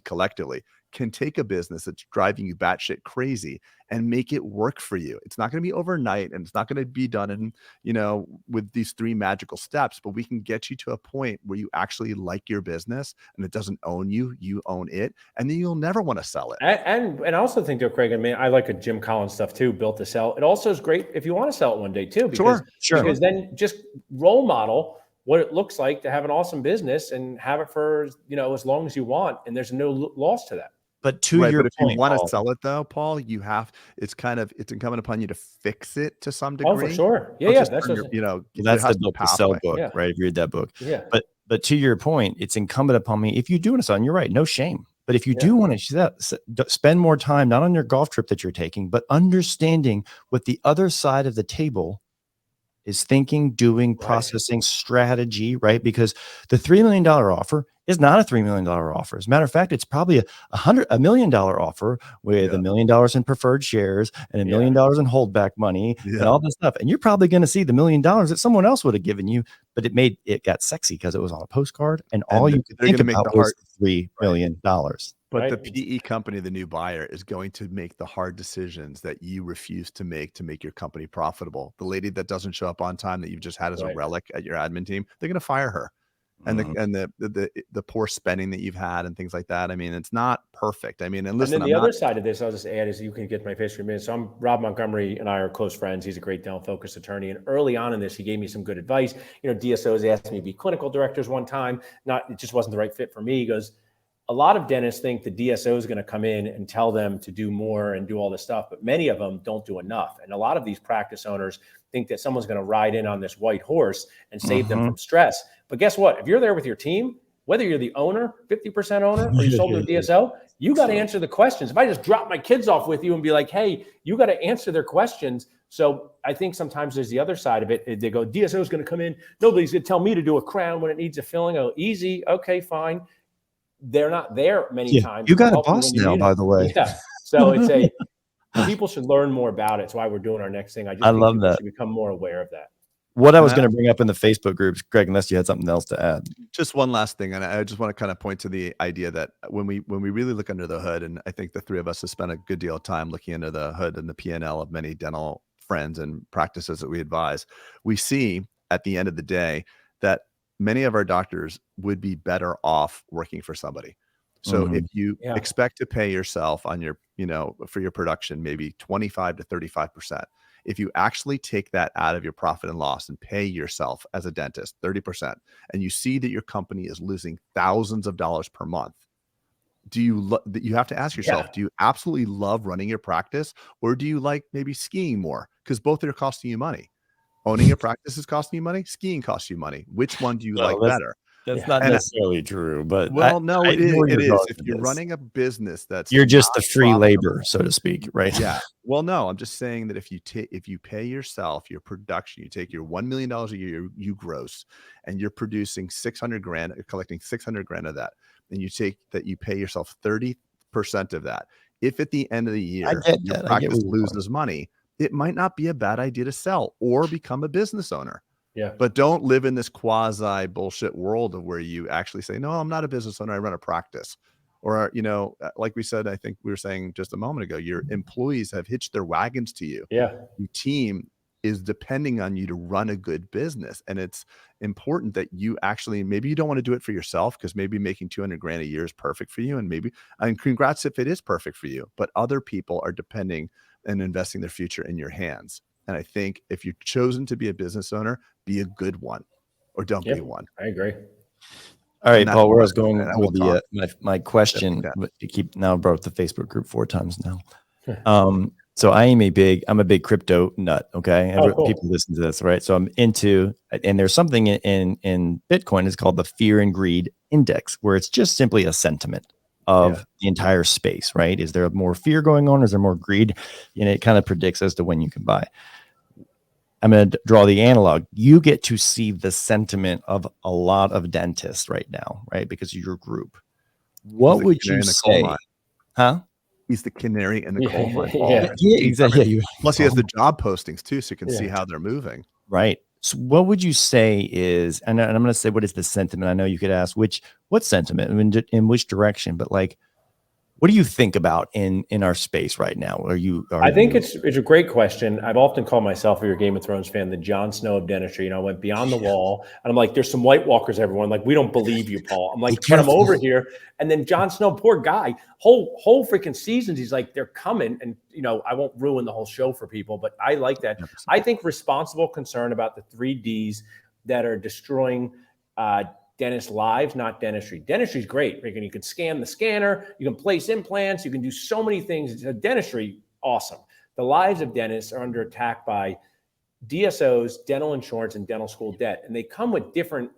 collectively can take a business that's driving you batshit crazy and make it work for you. It's not going to be overnight and it's not going to be done in, you know, with these 3 magical steps, but we can get you to a point where you actually like your business and it doesn't own you, you own it, and then you'll never want to sell it. And I also think though, Craig, I mean, I like a Jim Collins stuff too, built to sell. It also is great if you want to sell it one day too, because, because then just role model what it looks like to have an awesome business and have it for, you know, as long as you want. And there's no loss to that. But to your point, if you want to sell it though, Paul, it's incumbent upon you to fix it to some degree. Oh, for sure. Yeah. That's the book, the sell book, right? If you read that book. Yeah. But to your point, it's incumbent upon me. If you do want to sell, and you're right, no shame. But if you do want to spend more time, not on your golf trip that you're taking, but understanding what the other side of the table is thinking, doing, processing, strategy, right? Because the $3 million offer is not a $3 million offer. As a matter of fact, it's probably a $1 million offer with $1 million in preferred shares and $1 million in holdback money and all this stuff. And you're probably going to see the $1 million that someone else would have given you, but it got sexy because it was on a postcard, and all you could think about was $3 million. But the PE company, the new buyer, is going to make the hard decisions that you refuse to make your company profitable. The lady that doesn't show up on time that you've just had as a relic at your admin team, they're going to fire her. And the poor spending that you've had and things like that. I mean, it's not perfect. I mean, and listen, and then the other side of this, I'll just add, is you can get my face for a minute. So Rob Montgomery and I are close friends. He's a great dental focused attorney. And early on in this, he gave me some good advice. DSOs asked me to be clinical directors one time. It just wasn't the right fit for me. He goes, a lot of dentists think the DSO is going to come in and tell them to do more and do all this stuff, but many of them don't do enough. And a lot of these practice owners think that someone's going to ride in on this white horse and save them from stress. But guess what? If you're there with your team, whether you're the owner, 50% owner, or you sold to a DSO, you got to answer the questions. If I just drop my kids off with you and be like, hey, you got to answer their questions. So I think sometimes there's the other side of it. They go, DSO is going to come in. Nobody's going to tell me to do a crown when it needs a filling. Oh, easy. Okay, fine. They're not there many times. You got a boss now, by the way. Yeah. So it's people should learn more about it. It's why we're doing our next thing. I love that. Should become more aware of that. What I was going to bring up in the Facebook groups, Greg, unless you had something else to add. Just one last thing. And I just want to kind of point to the idea that when we really look under the hood, and I think the three of us have spent a good deal of time looking under the hood and the P&L of many dental friends and practices that we advise, we see at the end of the day that many of our doctors would be better off working for somebody. So if you expect to pay yourself on your, for your production, maybe 25 to 35%, if you actually take that out of your profit and loss and pay yourself as a dentist 30%, and you see that your company is losing thousands of dollars per month, you have to ask yourself, do you absolutely love running your practice, or do you like maybe skiing more? Because both are costing you money. Owning a practice is costing you money. Skiing costs you money. Which one do you like better? That's not necessarily true, but it is. If you're running a business you're just the free labor, so to speak, right? Yeah. Well, no, I'm just saying that if you pay yourself your production, you take your $1 million a year you gross, and you're producing $600,000, collecting $600,000 of that, and you pay yourself 30% of that. If at the end of the year your practice loses money, it might not be a bad idea to sell or become a business owner. Yeah. But don't live in this quasi bullshit world of where you actually say, no, I'm not a business owner, I run a practice. Or, like we said, I think we were saying just a moment ago, your employees have hitched their wagons to you. Yeah. Your team is depending on you to run a good business. And it's important that you actually, maybe you don't want to do it for yourself, because maybe making $200,000 a year is perfect for you. And congrats if it is perfect for you, but other people are depending and investing their future in your hands. And I think if you've chosen to be a business owner, be a good one, or don't be one. I agree. All right, Paul, where I was going with my question, but you keep now brought up the Facebook group 4 times now. So I'm a big crypto nut. Okay. Cool. People listen to this, right? So I'm into, and there's something in Bitcoin is called the fear and greed index, where it's just simply a sentiment of the entire space, right? Is there more fear going on? Is there more greed? And it kind of predicts as to when you can buy. I'm going to draw the analog. You get to see the sentiment of a lot of dentists right now, right? Because of your group. What would you say? Huh? He's the canary in the coal mine. Yeah, exactly. Yeah, plus he has the job postings too, so you can see how they're moving. Right. So what would you say is, and I'm going to say, what is the sentiment? I know you could ask what sentiment, I mean, in which direction, but like, what do you think about in our space right now? I think it's a great question. I've often called myself, if you're a Game of Thrones fan, the Jon Snow of dentistry. I went beyond the wall, and I'm like, there's some White Walkers, everyone. Like, we don't believe you, Paul. I'm like, but I'm over here. And then Jon Snow, poor guy, whole freaking seasons, he's like, they're coming. And, I won't ruin the whole show for people, but I like that. I think responsible concern about the 3 Ds that are destroying dentist lives, not dentistry. Dentistry is great. You can scan the scanner, you can place implants, you can do so many things. Dentistry, awesome. The lives of dentists are under attack by DSOs, dental insurance, and dental school debt. And they come with different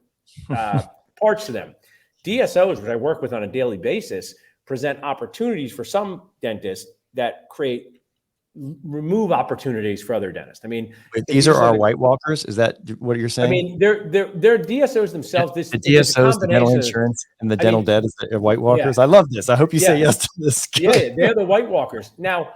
parts to them. DSOs, which I work with on a daily basis, present opportunities for some dentists that remove opportunities for other dentists. I mean, these are our white walkers. Is that what you're saying? I mean, they're DSOs themselves. The DSOs, the dental insurance, and the dental debt is the white walkers. I love this. I hope you say yes to this. Yeah, they're the white walkers. Now,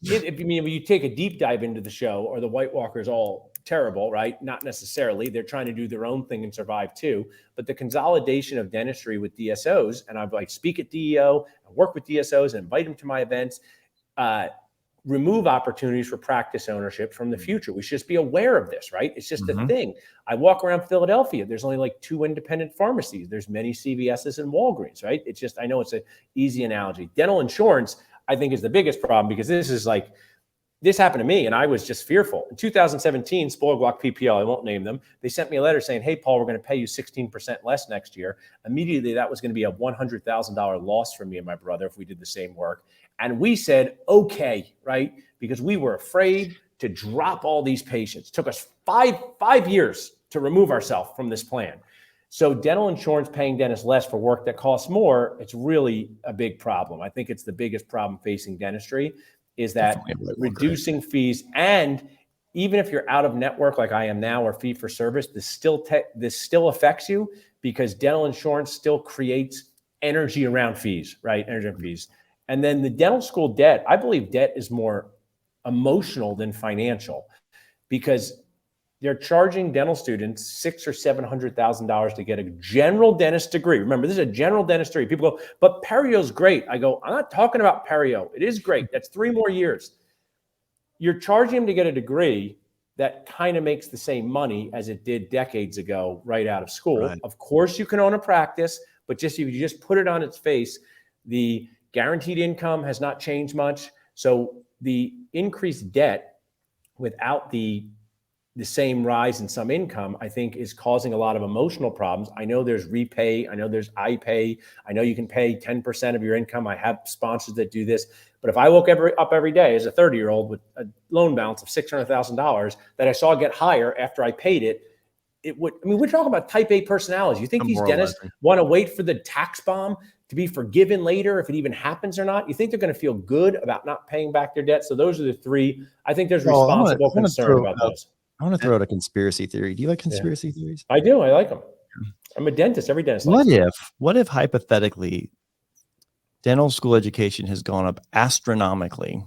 if you take a deep dive into the show, are the white walkers all terrible, right? Not necessarily. They're trying to do their own thing and survive too. But the consolidation of dentistry with DSOs, and I've speak at DEO, I work with DSOs and invite them to my events, remove opportunities for practice ownership from the future. We should just be aware of this, right? It's just a thing. I walk around Philadelphia. There's only 2 independent pharmacies. There's many CVS's and Walgreens, right? It's just, I know it's an easy analogy. Dental insurance, I think, is the biggest problem, because this happened to me and I was just fearful. In 2017, Spodak PPL, I won't name them, they sent me a letter saying, hey, Paul, we're going to pay you 16% less next year. Immediately, that was going to be a $100,000 loss for me and my brother if we did the same work. And we said, okay, right? Because we were afraid to drop all these patients. It took us five years to remove ourselves from this plan. So dental insurance paying dentists less for work that costs more, it's really a big problem. I think it's the biggest problem facing dentistry, is that reducing fees. And even if you're out of network like I am now, or fee for service, this still affects you, because dental insurance still creates energy around fees, right? Energy around fees. And then the dental school debt, I believe debt is more emotional than financial, because they're charging dental students $600,000 or $700,000 to get a general dentist degree. Remember, this is a general dentist degree. People go, but perio's great. I go, I'm not talking about perio. It is great. That's 3 more years. You're charging them to get a degree that kind of makes the same money as it did decades ago, right out of school. Right. Of course, you can own a practice, but if you just put it on its face, the guaranteed income has not changed much. So the increased debt without the same rise in some income, I think, is causing a lot of emotional problems. I know there's repay. I know there's iPay. I know you can pay 10% of your income. I have sponsors that do this. But if I woke up every day as a 30-year-old with a loan balance of $600,000 that I saw get higher after I paid it, we're talking about type A personalities. You think these dentists want to wait for the tax bomb to be forgiven later, if it even happens or not? You think they're going to feel good about not paying back their debt? So those are the 3. I think there's responsible concern about those. I want to throw out a conspiracy theory. Do you like conspiracy theories? I do. I like them. I'm a dentist. Every dentist likes them. What if hypothetically dental school education has gone up astronomically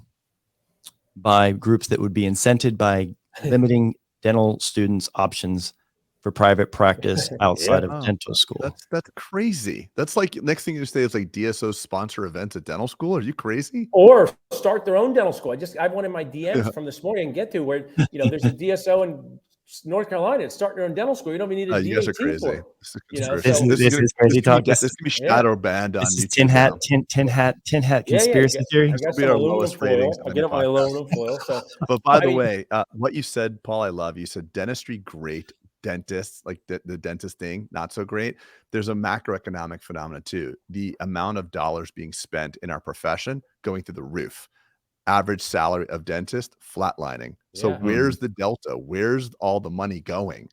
by groups that would be incented by limiting dental students' options for private practice outside of dental school? That's crazy. That's like, next thing you say is like DSO sponsor events at dental school. Are you crazy? Or start their own dental school. I have one in my DMs from this morning and get to where, there's a DSO in North Carolina that's starting their own dental school. You don't even need a you guys are crazy. This is crazy talk. This can be shadow banned on YouTube. Tin hat conspiracy theory. I'll get up my aluminum foil. So, but by the way, what you said, Paul, I love. You said dentistry great. Dentists, like the dentist thing, not so great. There's a macroeconomic phenomenon too. The amount of dollars being spent in our profession going through the roof. Average salary of dentist flatlining. So where's the delta? Where's all the money going?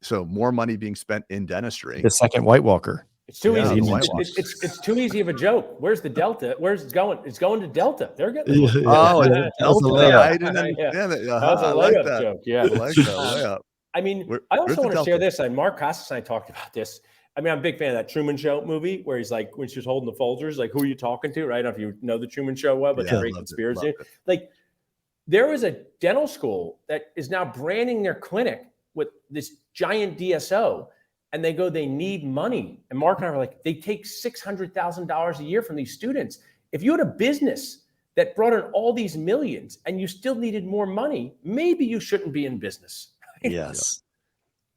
So more money being spent in dentistry. The second White Walker. It's too easy. It's too easy of a joke. Where's the delta? Where's it going? It's going to Delta. They're getting Delta. I didn't understand it. That was a layup joke. Yeah, I like that layup. I mean, I also want to share this. Mark Costas and I talked about this. I mean, I'm a big fan of that Truman Show movie where he's like, when she's holding the Folgers, like, who are you talking to? Right? I don't know if you know the Truman Show well, but it's a great conspiracy. Like, there is a dental school that is now branding their clinic with this giant DSO, and they need money. And Mark and I were like, they take $600,000 a year from these students. If you had a business that brought in all these millions and you still needed more money, maybe you shouldn't be in business. Yes.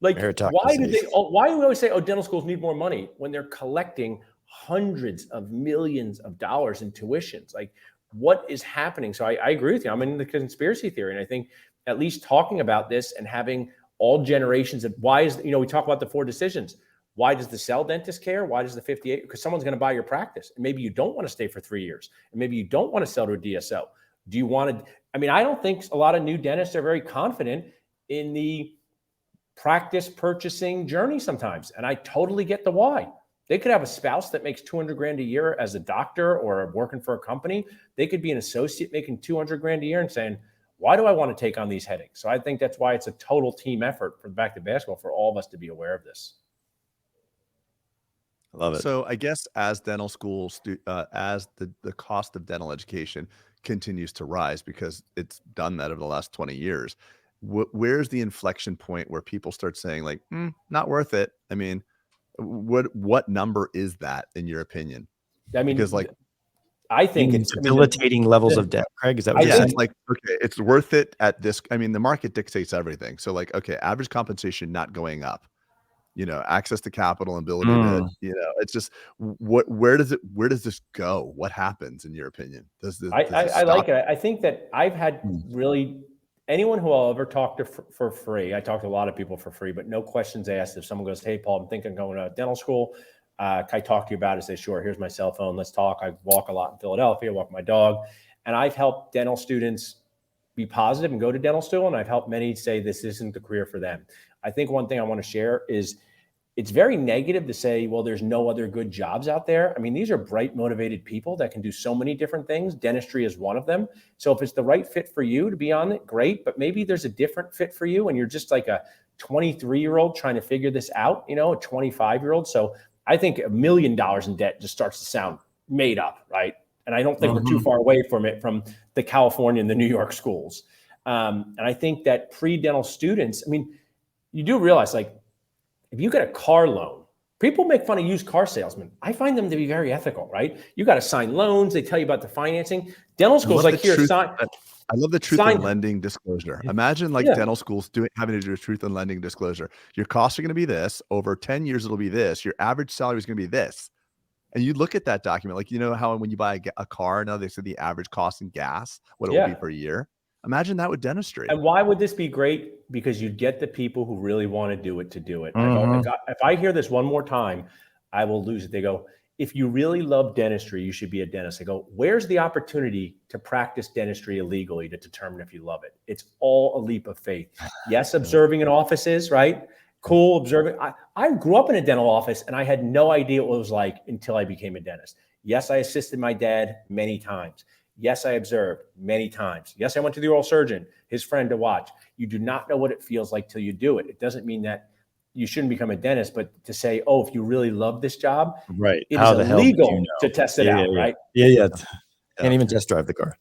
Like, why do we always say, dental schools need more money when they're collecting hundreds of millions of dollars in tuitions? Like, what is happening? So I agree with you. I'm in the conspiracy theory. And I think at least talking about this and having all generations of we talk about the 4 decisions. Why does the cell dentist care? Why does the 58? Because someone's going to buy your practice. And maybe you don't want to stay for 3 years. And maybe you don't want to sell to a DSO. Do you want to? I mean, I don't think a lot of new dentists are very confident in the practice purchasing journey sometimes. And I totally get the why. They could have a spouse that makes 200 grand a year as a doctor or working for a company. They could be an associate making 200 grand a year and saying, why do I want to take on these headaches? So I think that's why it's a total team effort for back to basketball for all of us to be aware of this. I love it. So I guess as dental schools, as the cost of dental education continues to rise, because it's done that over the last 20 years, where's the inflection point where people start saying like, not worth it? I mean, what number is that in your opinion? I mean, Because like, I think it's debilitating levels of debt, Craig. Is that what you're saying? It's like, okay, it's worth it at this. I mean, the market dictates everything. So like, okay, average compensation not going up, access to capital, ability to, it's just where does this go? What happens in your opinion? Does I like it. I think that I've had really anyone who I'll ever talk to for free. I talk to a lot of people for free, but no questions asked. If someone goes, hey, Paul, I'm thinking of going to dental school. Can I talk to you about it? Say, sure, here's my cell phone. Let's talk. I walk a lot in Philadelphia, walk my dog. And I've helped dental students be positive and go to dental school. And I've helped many say this isn't the career for them. I think one thing I want to share is it's very negative to say, well, there's no other good jobs out there. I mean, these are bright, motivated people that can do so many different things. Dentistry is one of them. So if it's the right fit for you to be on it, great. But maybe there's a different fit for you and you're just like a 23-year-old trying to figure this out, a 25-year-old. So I think $1 million in debt just starts to sound made up, right? And I don't think we're too far away from it, from the California and the New York schools. And I think that pre-dental students, I mean, you do realize, like, if you get a car loan, people make fun of used car salesmen. I find them to be very ethical, right? You got to sign loans. They tell you about the financing. Dental schools like here, sign. I love the truth in lending disclosure. Imagine like dental schools having to do a truth in lending disclosure. Your costs are going to be this. Over 10 years, it'll be this. Your average salary is going to be this. And you look at that document, like, how when you buy a car now, they say the average cost in gas, what it will be per year. Imagine that with dentistry. And why would this be great? Because you get the people who really want to do it. If I hear this one more time, I will lose it. They go, if you really love dentistry, you should be a dentist. I go, where's the opportunity to practice dentistry illegally to determine if you love it? It's all a leap of faith. Yes, observing in offices, right? Cool, observing. I grew up in a dental office and I had no idea what it was like until I became a dentist. Yes, I assisted my dad many times. Yes, I observed many times. Yes, I went to the oral surgeon, his friend, to watch. You do not know what it feels like till you do it. It doesn't mean that you shouldn't become a dentist, but to say, oh, if you really love this job, right? It is illegal to test it out, right? Yeah. Can't even test drive the car.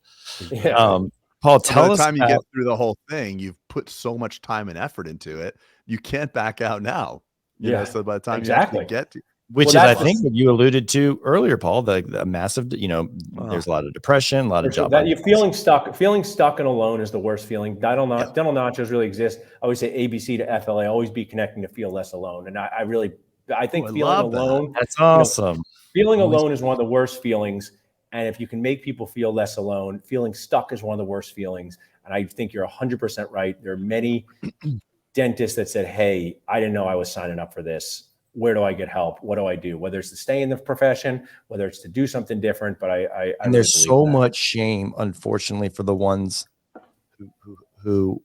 Paul, tell us. By the time you get through the whole thing, you've put so much time and effort into it. You can't back out now. You know, so by the time you actually get to, which is, I think, what you alluded to earlier, Paul, the massive, there's a lot of depression, a lot of job. That you're feeling stuck and alone is the worst feeling. Dental nachos really exist. I always say ABC to FLA, always be connecting to feel less alone. And I think feeling alone. That's awesome. Feeling alone is one of the worst feelings. And if you can make people feel less alone, feeling stuck is one of the worst feelings. And I think you're 100% right. There are many dentists that said, hey, I didn't know I was signing up for this. Where do I get help? What do I do? Whether it's to stay in the profession, whether it's to do something different. But I and there's really so much shame, unfortunately, for the ones who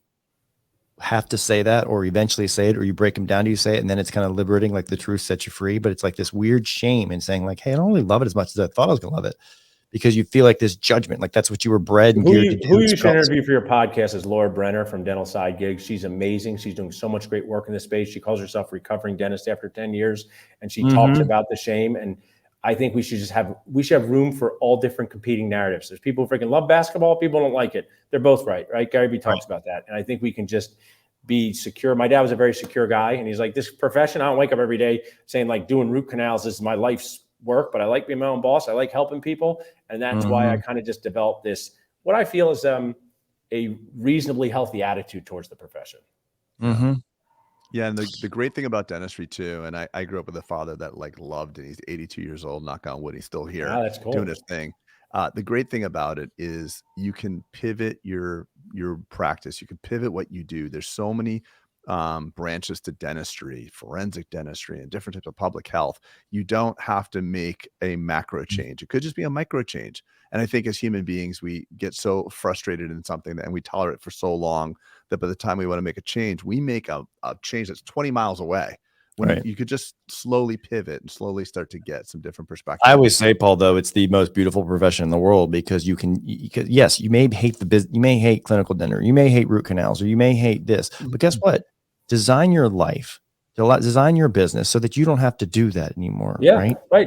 have to say that, or eventually say it, or you break them down to you say it, and then it's kind of liberating, like the truth sets you free. But it's like this weird shame in saying, like, hey, I don't really love it as much as I thought I was gonna love it, because you feel like this judgment, like that's what you were bred and geared to do. Who you should interview for your podcast is Laura Brenner from Dental Side Gigs. She's amazing. She's doing so much great work in this space. She calls herself a recovering dentist after 10 years, and she talks about the shame. And I think we should have room for all different competing narratives. There's people who freaking love basketball, people don't like it. They're both right? Gary Vee talks about that. And I think we can just be secure. My dad was a very secure guy, and he's like, this profession, I don't wake up every day saying like doing root canals is my life's work, but I like being my own boss. I like helping people. And that's why I kind of just developed this, what I feel is a reasonably healthy attitude towards the profession. Yeah. And the great thing about dentistry too, and I grew up with a father that like loved it. He's 82 years old, knock on wood. He's still here that's cool. doing his thing. The great thing about it is you can pivot your practice. You can pivot what you do. There's so many branches to dentistry, forensic dentistry, and different types of public health. You don't have to make a macro change. It could just be a micro change. And I think as human beings, we get so frustrated in something and we tolerate it for so long that by the time we want to make a change, we make a change that's 20 miles away. when you could just slowly pivot and slowly start to get some different perspectives. I always say, Paul, though, it's the most beautiful profession in the world because yes, you may hate the business, you may hate clinical dinner, you may hate root canals, or you may hate this, but guess what? Design your life, design your business so that you don't have to do that anymore. Yeah, right. I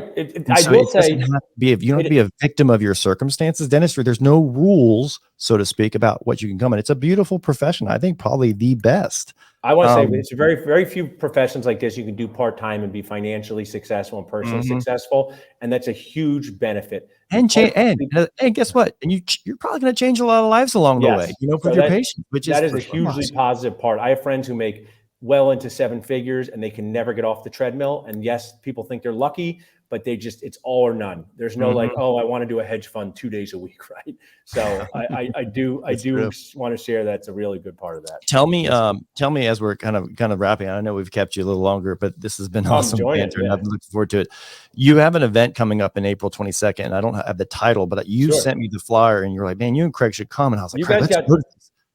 will say, you don't have to be a victim of your circumstances. Dentistry, there's no rules, so to speak, about what you can come in. It's a beautiful profession. I think probably the best. I want to say it's very, very few professions like this you can do part-time and be financially successful and personally successful. And that's a huge benefit. And guess what? And you're probably going to change a lot of lives along the way, for your patients, which is a hugely positive part. I have friends who make well into 7 figures and they can never get off the treadmill. And yes, people think they're lucky, but it's all or none. There's no like, oh, I want to do a hedge fund 2 days a week, right? So I do want to share that's a really good part of that. Tell me as we're kind of wrapping. I know we've kept you a little longer, but this has been awesome banter, and I've been looking forward to it. You have an event coming up in April 22nd. I don't have the title, but you sent me the flyer, and you're like, man, you and Craig should come. And I was like,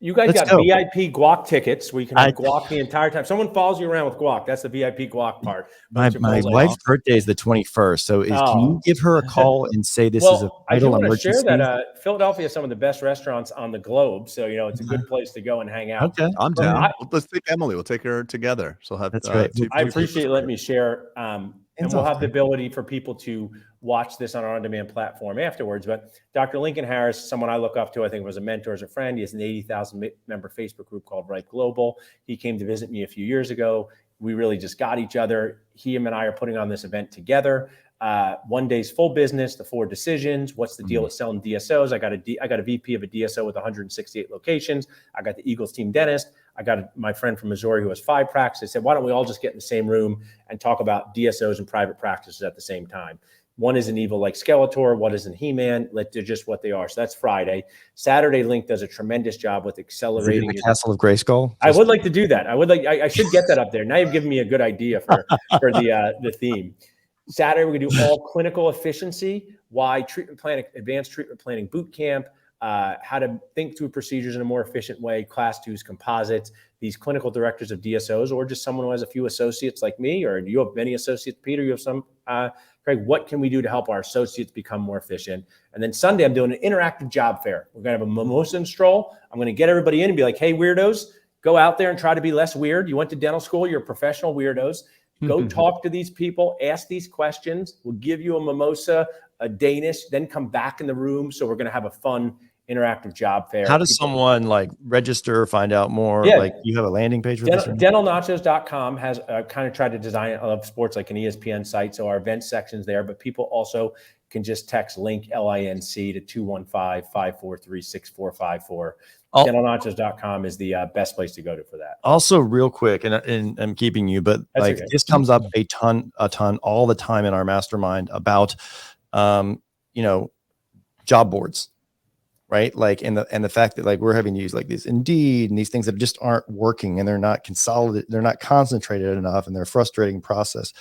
you guys got VIP guac tickets where you can have guac the entire time. Someone follows you around with guac. That's the VIP guac part. My wife's birthday is the 21st. So can you give her a call and say this is a vital emergency? I share that Philadelphia has some of the best restaurants on the globe. So, it's a good place to go and hang out. Okay. I'm down. Let's take Emily. We'll take her together. She'll have that's great. I appreciate you letting me share. And we'll have the ability for people to watch this on our on-demand platform afterwards. But Dr. Lincoln Harris, someone I look up to, I think was a mentor as a friend. He has an 80,000 member Facebook group called Right Global. He came to visit me a few years ago. We really just got each other. Him and I are putting on this event together. 1 day's full business, the 4 decisions. What's the deal with selling DSOs? I got a VP of a DSO with 168 locations. I got the Eagles team dentist. I got my friend from Missouri who has 5 practices. I said, why don't we all just get in the same room and talk about DSOs and private practices at the same time? One is an evil like Skeletor. One is an He-Man. They're just what they are. So that's Friday. Saturday, LINC does a tremendous job with accelerating the Castle of Grayskull. I would like to do that. I should get that up there. Now you've given me a good idea for the theme. Saturday, we're going to do all clinical efficiency, why advanced treatment planning boot camp, how to think through procedures in a more efficient way, class 2s, composites, these clinical directors of DSOs, or just someone who has a few associates like me, or do you have many associates, Peter? You have some, Craig, what can we do to help our associates become more efficient? And then Sunday, I'm doing an interactive job fair. We're going to have a mimosa and stroll. I'm going to get everybody in and be like, hey, weirdos, go out there and try to be less weird. You went to dental school. You're professional weirdos. Go talk to these people, ask these questions. We'll give you a mimosa, a Danish, then come back in the room. So we're going to have a fun interactive job fair. How does someone register or find out more? Yeah. You have a landing page for this? Dentalnachos.com has kind of tried to design it. I love sports like an ESPN site. So our event section's there, but people also can just text LINC, LINC to 215-543-6454. Dentalnachos.com is the best place to go to for that. Also, real quick, and I'm keeping you, but this comes up a ton all the time in our mastermind about, job boards, right? And the fact that we're having to use these Indeed and these things that just aren't working and they're not consolidated, they're not concentrated enough, and they're a frustrating process.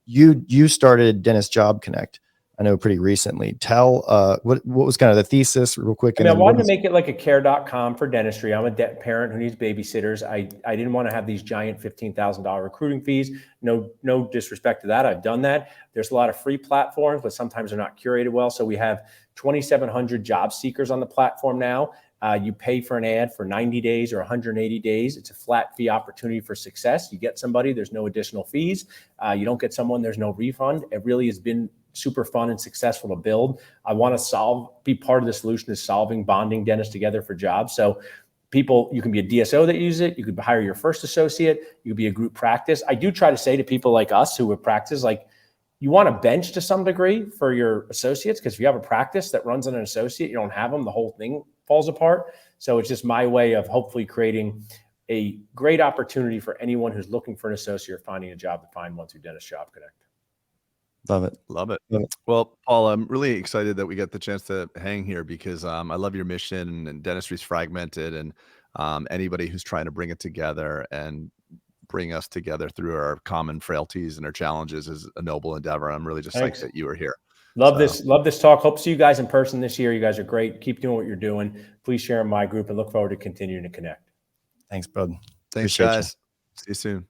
You started Dentist Job Connect, I know, pretty recently. Tell what was kind of the thesis real quick. I wanted to make it like a care.com for dentistry. I'm a parent who needs babysitters. I didn't want to have these giant $15,000 recruiting fees. No disrespect to that. I've done that. There's a lot of free platforms, but sometimes they're not curated well. So we have 2,700 job seekers on the platform now. You pay for an ad for 90 days or 180 days. It's a flat fee opportunity for success. You get somebody, there's no additional fees. You don't get someone, there's no refund. It really has been super fun and successful to build. I want to be part of the solution is solving bonding dentists together for jobs. So people, you can be a DSO that uses it. You could hire your first associate. You could be a group practice. I do try to say to people like us who have practice, you want to bench to some degree for your associates, because if you have a practice that runs on an associate, you don't have them, the whole thing falls apart. So it's just my way of hopefully creating a great opportunity for anyone who's looking for an associate or finding a job to find one through Dentist Job Connect. Love it. Well, Paul, I'm really excited that we got the chance to hang here because I love your mission, and dentistry's fragmented, and anybody who's trying to bring it together and bring us together through our common frailties and our challenges is a noble endeavor. I'm really just psyched that you were here. Love this talk. Hope to see you guys in person this year. You guys are great. Keep doing what you're doing. Please share in my group and look forward to continuing to connect. Thanks, bud. Thanks, guys. See you soon.